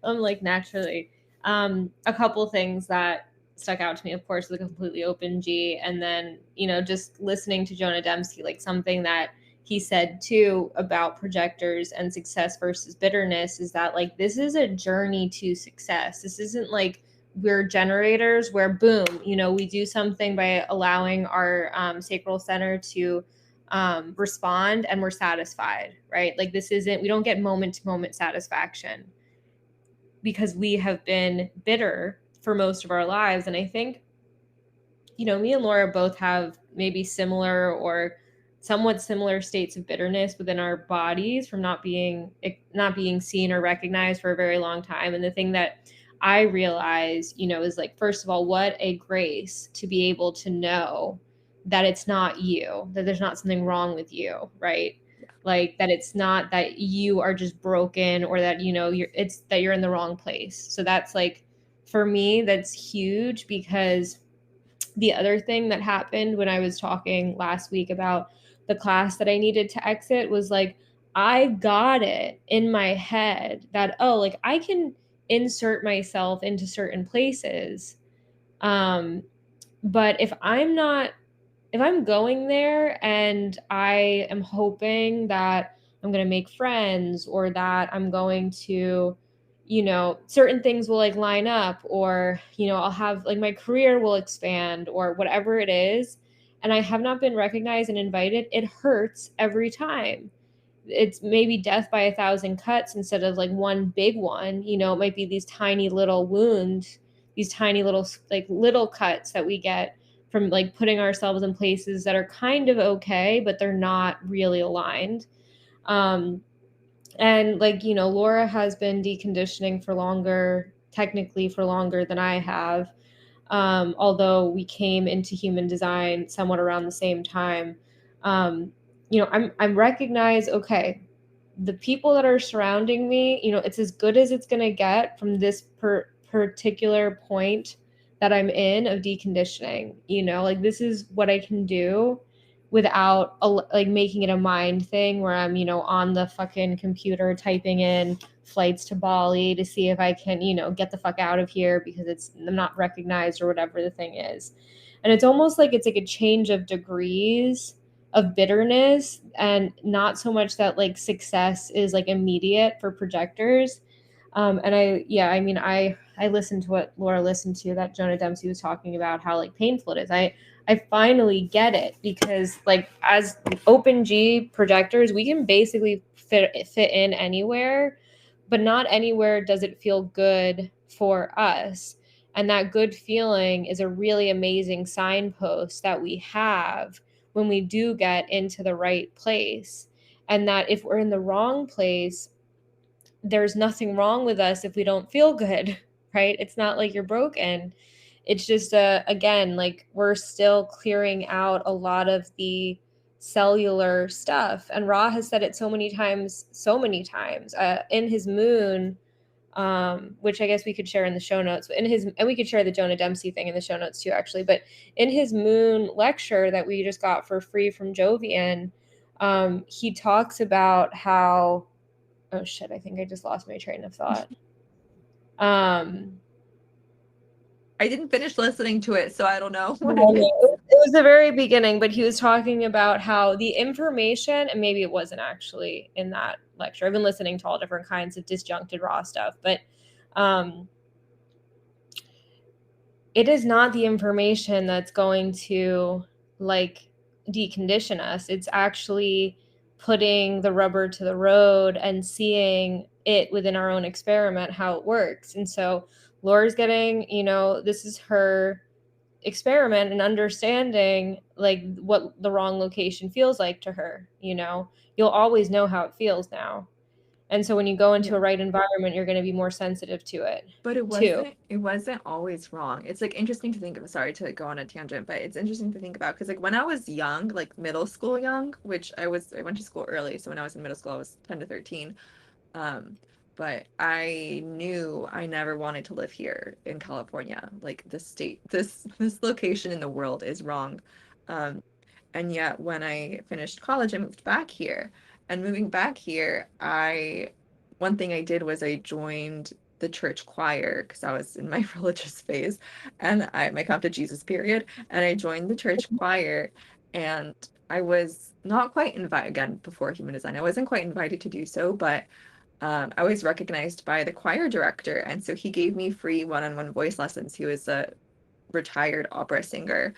Like naturally. A couple things that stuck out to me, of course, the completely open G, and then, just listening to Jonah Dempsey, like something that he said too about projectors and success versus bitterness is that like this is a journey to success. This isn't like we're generators where boom, we do something by allowing our sacral center to respond and we're satisfied, right? Like this isn't, we don't get moment to moment satisfaction because we have been bitter for most of our lives. And I think, me and Laura both have maybe similar or somewhat similar states of bitterness within our bodies from not being seen or recognized for a very long time. And the thing that I realize, is like, first of all, what a grace to be able to know that it's not you, that there's not something wrong with you, right? Like that it's not that you are just broken or that, it's that you're in the wrong place. So that's like, for me, that's huge because the other thing that happened when I was talking last week about the class that I needed to exit was like, I got it in my head that, oh, like I can insert myself into certain places. But if I'm going there and I am hoping that I'm going to make friends or that I'm going to, certain things will like line up or, I'll have like my career will expand or whatever it is. And I have not been recognized and invited, it hurts every time. It's maybe death by 1,000 cuts instead of like one big one. It might be these tiny little wounds, these tiny little like little cuts that we get from like putting ourselves in places that are kind of okay, but they're not really aligned. And like, Laura has been deconditioning for longer, technically for longer than I have. Although we came into human design somewhat around the same time. I'm recognized, okay, the people that are surrounding me, it's as good as it's going to get from this particular point that I'm in of deconditioning, like this is what I can do without like making it a mind thing where I'm, on the fucking computer typing in flights to Bali to see if I can, get the fuck out of here because I'm not recognized or whatever the thing is. And it's almost like it's like a change of degrees of bitterness and not so much that like success is like immediate for projectors. And I listened to what Laura listened to that Jonah Dempsey was talking about how like painful it is. I finally get it because like as open G projectors, we can basically fit in anywhere, but not anywhere does it feel good for us. And that good feeling is a really amazing signpost that we have when we do get into the right place. And that if we're in the wrong place, there's nothing wrong with us if we don't feel good, right? It's not like you're broken. It's just again, like we're still clearing out a lot of the cellular stuff. And Ra has said it so many times in his moon, which I guess we could share in the show notes. But and we could share the Jonah Dempsey thing in the show notes too, actually. But in his moon lecture that we just got for free from Jovian, he talks about how, oh shit, I think I just lost my train of thought. I didn't finish listening to it, so I don't know what it was the very beginning, but he was talking about how the information, and maybe it wasn't actually in that lecture. I've been listening to all different kinds of disjuncted Raw stuff, but it is not the information that's going to like decondition us. It's actually putting the rubber to the road and seeing it within our own experiment, how it works. And so Laura's getting, this is her experiment and understanding like what the wrong location feels like to her. You'll always know how it feels now. And so when you go into a right environment, you're going to be more sensitive to it. But it wasn't always wrong. It's like interesting to think of. Sorry to go on a tangent, but it's interesting to think about because like when I was young, like middle school young, which I went to school early, so when I was in middle school I was 10 to 13. But I knew I never wanted to live here in California. Like this location in the world is wrong. And yet when I finished college, I moved back here. And moving back here, one thing I did was I joined the church choir because I was in my religious phase and my come to Jesus period. And I joined the church choir and I was not quite invited, again, before human design, I wasn't quite invited to do so, but I was recognized by the choir director. And so he gave me free one-on-one voice lessons. He was a retired opera singer.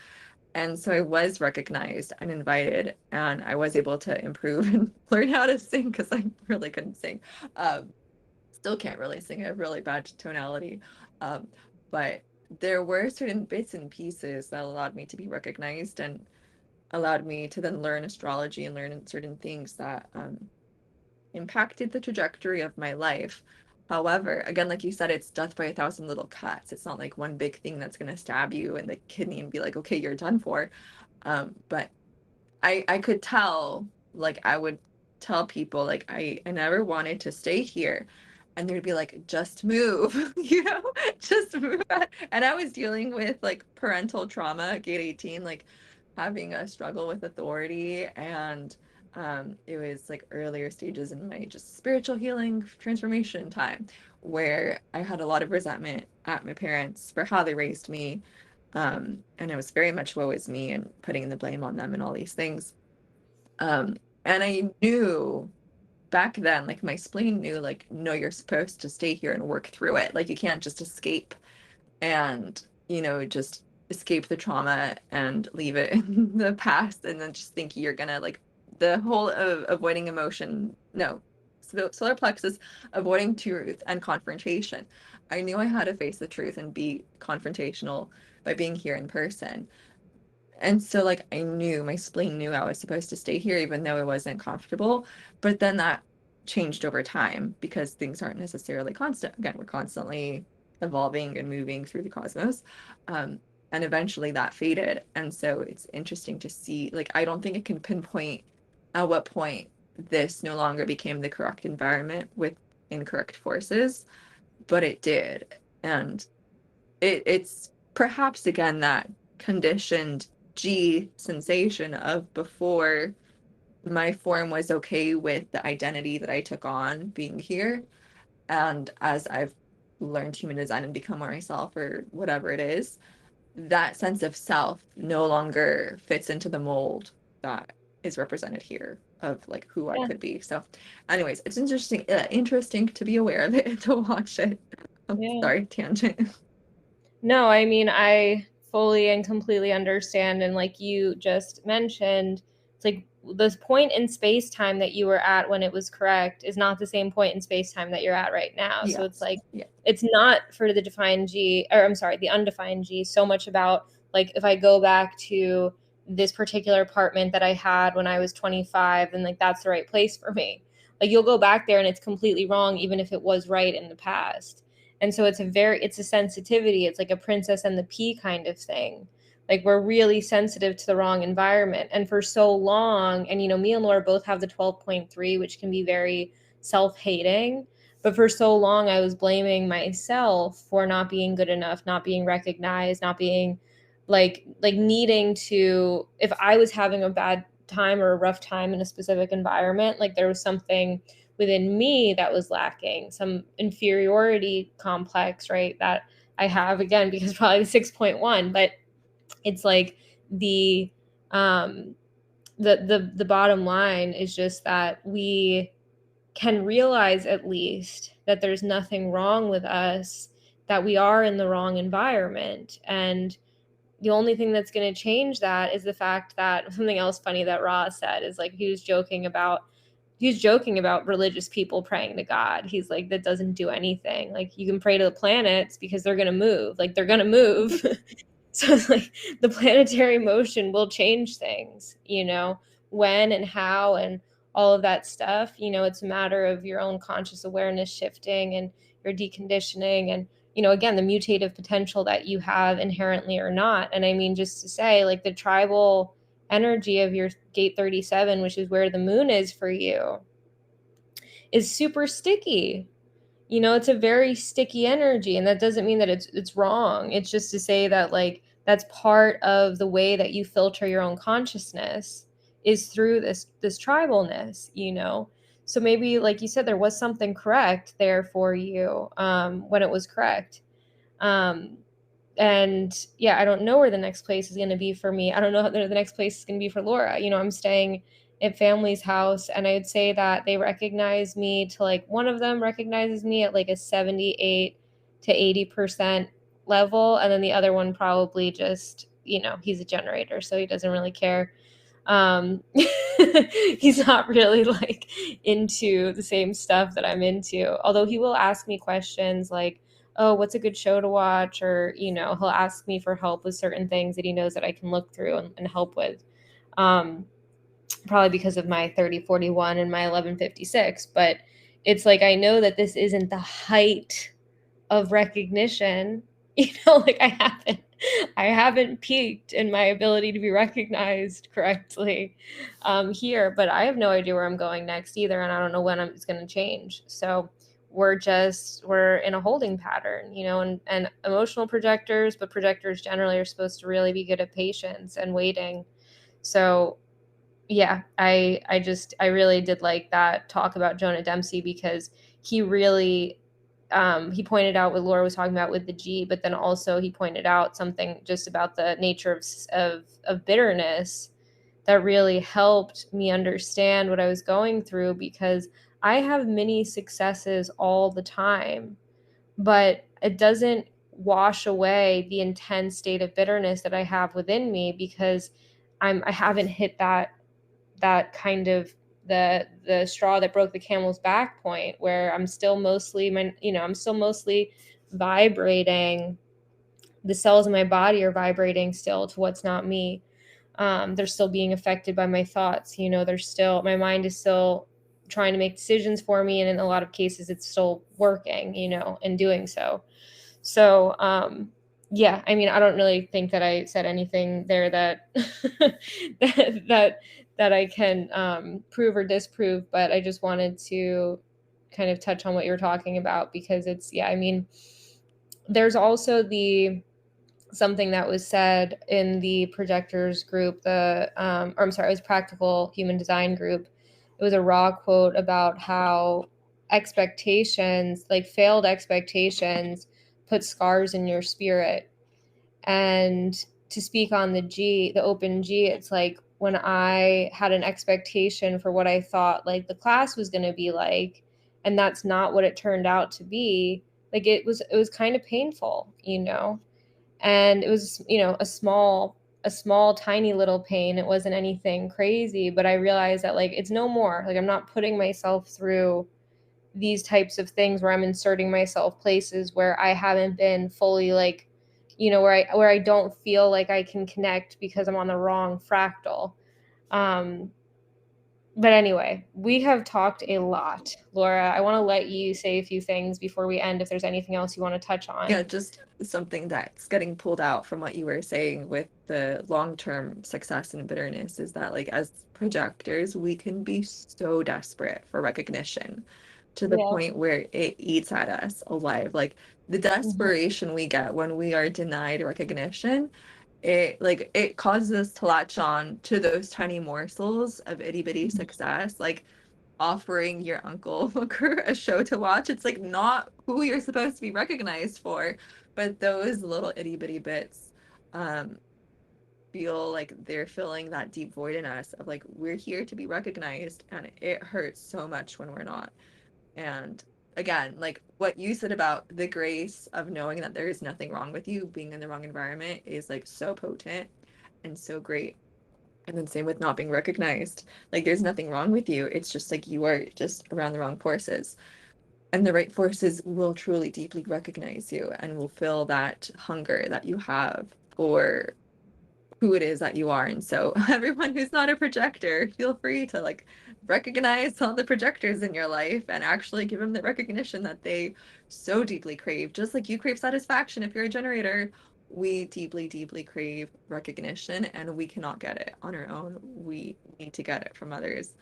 And so I was recognized and invited, and I was able to improve and learn how to sing because I really couldn't sing. Still can't really sing. I have really bad tonality. Um, but there were certain bits and pieces that allowed me to be recognized and allowed me to then learn astrology and learn certain things that impacted the trajectory of my life. However, again, like you said, it's death by a thousand little cuts. It's not like one big thing that's going to stab you in the kidney and be like, okay, you're done for. But I could tell, like, I would tell people, like, I never wanted to stay here. And they'd be like, just move, just move. And I was dealing with like parental trauma at gate 18, like having a struggle with authority. And it was like earlier stages in my just spiritual healing transformation time where I had a lot of resentment at my parents for how they raised me. And it was very much woe is me and putting the blame on them and all these things. Um, and I knew back then, like my spleen knew, like, no, you're supposed to stay here and work through it. Like you can't just escape and, just escape the trauma and leave it in the past and then just think you're gonna like the whole of avoiding emotion. No, so solar plexus, avoiding truth and confrontation. I knew I had to face the truth and be confrontational by being here in person. And so, like, I knew my spleen knew I was supposed to stay here, even though it wasn't comfortable. But then that changed over time because things aren't necessarily constant. Again, we're constantly evolving and moving through the cosmos. Um, and eventually that faded. And so it's interesting to see, like, I don't think it can pinpoint at what point this no longer became the correct environment with incorrect forces, but it did. And it's perhaps again that conditioned G sensation of before my form was okay with the identity that I took on being here. And as I've learned human design and become more myself or whatever it is, that sense of self no longer fits into the mold that is represented here of like who I Yeah. could be. So anyways, it's interesting to be aware of it and to watch it. Oh, Yeah. sorry, tangent. No, I mean, I fully and completely understand. And like you just mentioned, it's like this point in space time that you were at when it was correct is not the same point in space time that you're at right now. So it's like, Yeah. it's not for the defined G, or I'm sorry, the undefined G, so much about like if I go back to this particular apartment that I had when I was 25, then like that's the right place for me. Like you'll go back there and it's completely wrong, even if it was right in the past. And so it's a sensitivity. It's like a princess and the pea kind of thing. Like we're really sensitive to the wrong environment. And for so long, and me and Laura both have the 12.3, which can be very self-hating. But for so long, I was blaming myself for not being good enough, not being recognized, not being like needing to, if I was having a bad time or a rough time in a specific environment, like there was something within me that was lacking, some inferiority complex, right? That I have, again, because probably the 6.1, but it's like the um the bottom line is just that we can realize at least that there's nothing wrong with us, that we are in the wrong environment. And the only thing that's going to change that is the fact that something else funny that Ross said is like he was joking about religious people praying to God. He's like, that doesn't do anything. Like you can pray to the planets because they're going to move. Like they're going to move. So it's like the planetary motion will change things, when and how and all of that stuff. It's a matter of your own conscious awareness shifting and your deconditioning and, again, the mutative potential that you have inherently or not. And I mean, just to say, like the tribal energy of your gate 37, which is where the moon is for you, is super sticky. It's a very sticky energy, and that doesn't mean that it's wrong. It's just to say that like that's part of the way that you filter your own consciousness is through this tribalness. So maybe, like you said, there was something correct there for you when it was correct. Um, and yeah, I don't know where the next place is going to be for me. I don't know how the next place is going to be for Laura. You know, I'm staying at family's house, and I'd say that they recognize me to like, one of them recognizes me at like a 78 to 80% level, and then the other one probably just, you know, he's a generator, so he doesn't really care. He's not really like into the same stuff that I'm into, although he will ask me questions like, oh, what's a good show to watch? Or, you know, he'll ask me for help with certain things that he knows that I can look through and help with. Probably because of my 3041 and my 1156. But it's like, I know that this isn't the height of recognition. You know, like I haven't peaked in my ability to be recognized correctly here, but I have no idea where I'm going next either, and I don't know when it's going to change. So we're in a holding pattern, you know, and emotional projectors, but projectors generally are supposed to really be good at patience and waiting. So yeah, I really did like that talk about Jonah Dempsey, because he really he pointed out what Laura was talking about with the G, but then also he pointed out something just about the nature of bitterness that really helped me understand what I was going through, because I have many successes all the time, but it doesn't wash away the intense state of bitterness that I have within me, because I haven't hit that kind of the straw that broke the camel's back point, where I'm still mostly I'm still mostly vibrating. The cells in my body are vibrating still to what's not me. They're still being affected by my thoughts. You know, my mind is still trying to make decisions for me, and in a lot of cases it's still working, you know, and doing so. So yeah, I mean, I don't really think that I said anything there that that that I can prove or disprove, but I just wanted to kind of touch on what you're talking about, because it's, yeah, I mean, there's also the something that was said in the projectors group, or I'm sorry, it was practical human design group. It was a raw quote about how expectations, like failed expectations, put scars in your spirit. And to speak on the open G, it's like when I had an expectation for what I thought like the class was going to be like, and that's not what it turned out to be. Like it was kind of painful, you know, and it was, you know, a small tiny little pain. It wasn't anything crazy, but I realized that like it's no more, like I'm not putting myself through these types of things where I'm inserting myself places where I haven't been fully, like, you know, where I don't feel like I can connect because I'm on the wrong fractal. um but anyway, we have talked a lot. Laura, I want to let you say a few things before we end, if there's anything else you want to touch on. Yeah, just something that's getting pulled out from what you were saying with the long-term success and bitterness is that, like, as projectors, we can be so desperate for recognition to the Yeah. point where it eats at us alive. Like, the desperation we get when we are denied recognition, it causes us to latch on to those tiny morsels of itty-bitty success. Like, offering your uncle Hooker a show to watch. It's like not who you're supposed to be recognized for, but those little itty bitty bits feel like they're filling that deep void in us of like, we're here to be recognized, and it hurts so much when we're not. And again, like what you said about the grace of knowing that there is nothing wrong with you being in the wrong environment is like so potent and so great. And then same with not being recognized. Like there's nothing wrong with you. It's just like you are just around the wrong forces. And the right forces will truly deeply recognize you and will fill that hunger that you have for who it is that you are. And so everyone who's not a projector, feel free to like recognize all the projectors in your life and actually give them the recognition that they so deeply crave. Just like you crave satisfaction if you're a generator, we deeply, deeply crave recognition, and we cannot get it on our own. We need to get it from others.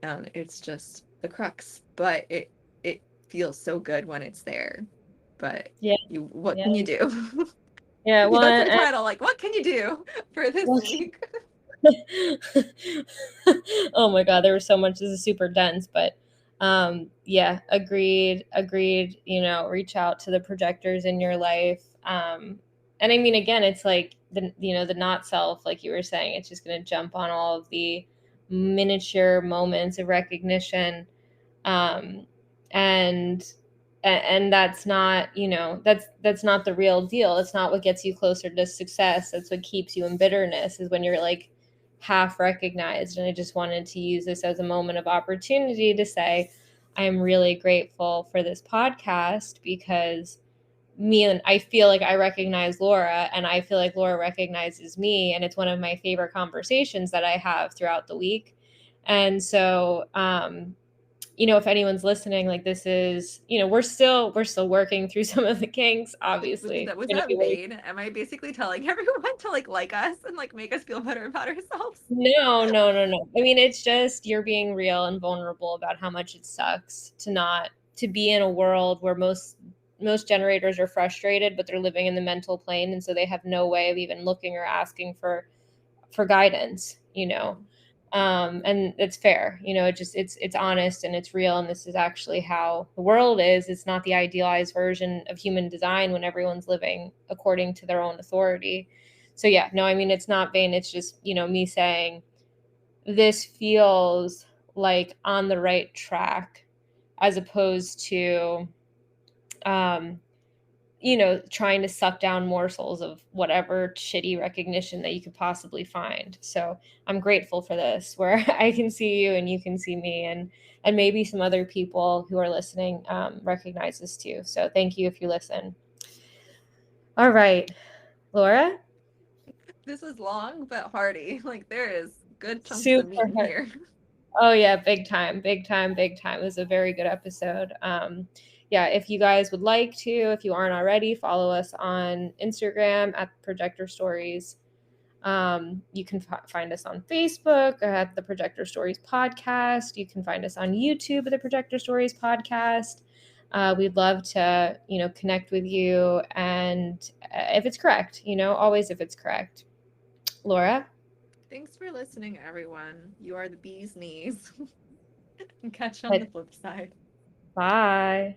And it's just the crux. But it feels so good when it's there. But Yeah. what Yeah. can you do? Yeah. Well, That's our title. Like, what can you do for this week? oh my God, there was so much. This is super dense, but yeah, agreed. You know, reach out to the projectors in your life, And I mean, again, it's like the not self, like you were saying, it's just going to jump on all of the miniature moments of recognition. Um, and that's not, that's not the real deal. It's not what gets you closer to success. That's what keeps you in bitterness, is when you're like half recognized. And I just wanted to use this as a moment of opportunity to say I'm really grateful for this podcast, because me and I feel like I recognize Laura, and I feel like Laura recognizes me, and it's one of my favorite conversations that I have throughout the week. And so if anyone's listening, like, this is, we're still working through some of the kinks, obviously. Was It's gonna that be really. vain? Am I basically telling everyone to like us and like make us feel better about ourselves? No, no, no, no. I mean, it's just you're being real and vulnerable about how much it sucks to be in a world where most generators are frustrated, but they're living in the mental plane, and so they have no way of even looking or asking for guidance. And it's fair. It's honest and it's real, and this is actually how the world is. It's not the idealized version of human design when everyone's living according to their own authority. So yeah, no, I mean, it's not vain. It's just, me saying this feels like on the right track, as opposed to trying to suck down morsels of whatever shitty recognition that you could possibly find. So I'm grateful for this, where I can see you and you can see me, and maybe some other people who are listening recognize this too. So thank you if you listen. All right, Laura. This was long but hearty. Like there is good chunks of meat Super in hard. here. Oh yeah, big time, big time, big time. It was a very good episode. Yeah, if you guys would like to, if you aren't already, follow us on Instagram at Projector Stories. You can find us on Facebook at the Projector Stories Podcast. You can find us on YouTube at the Projector Stories Podcast. We'd love to, connect with you, and if it's correct, always if it's correct. Laura? Thanks for listening, everyone. You are the bee's knees. And catch you on the But flip side. bye.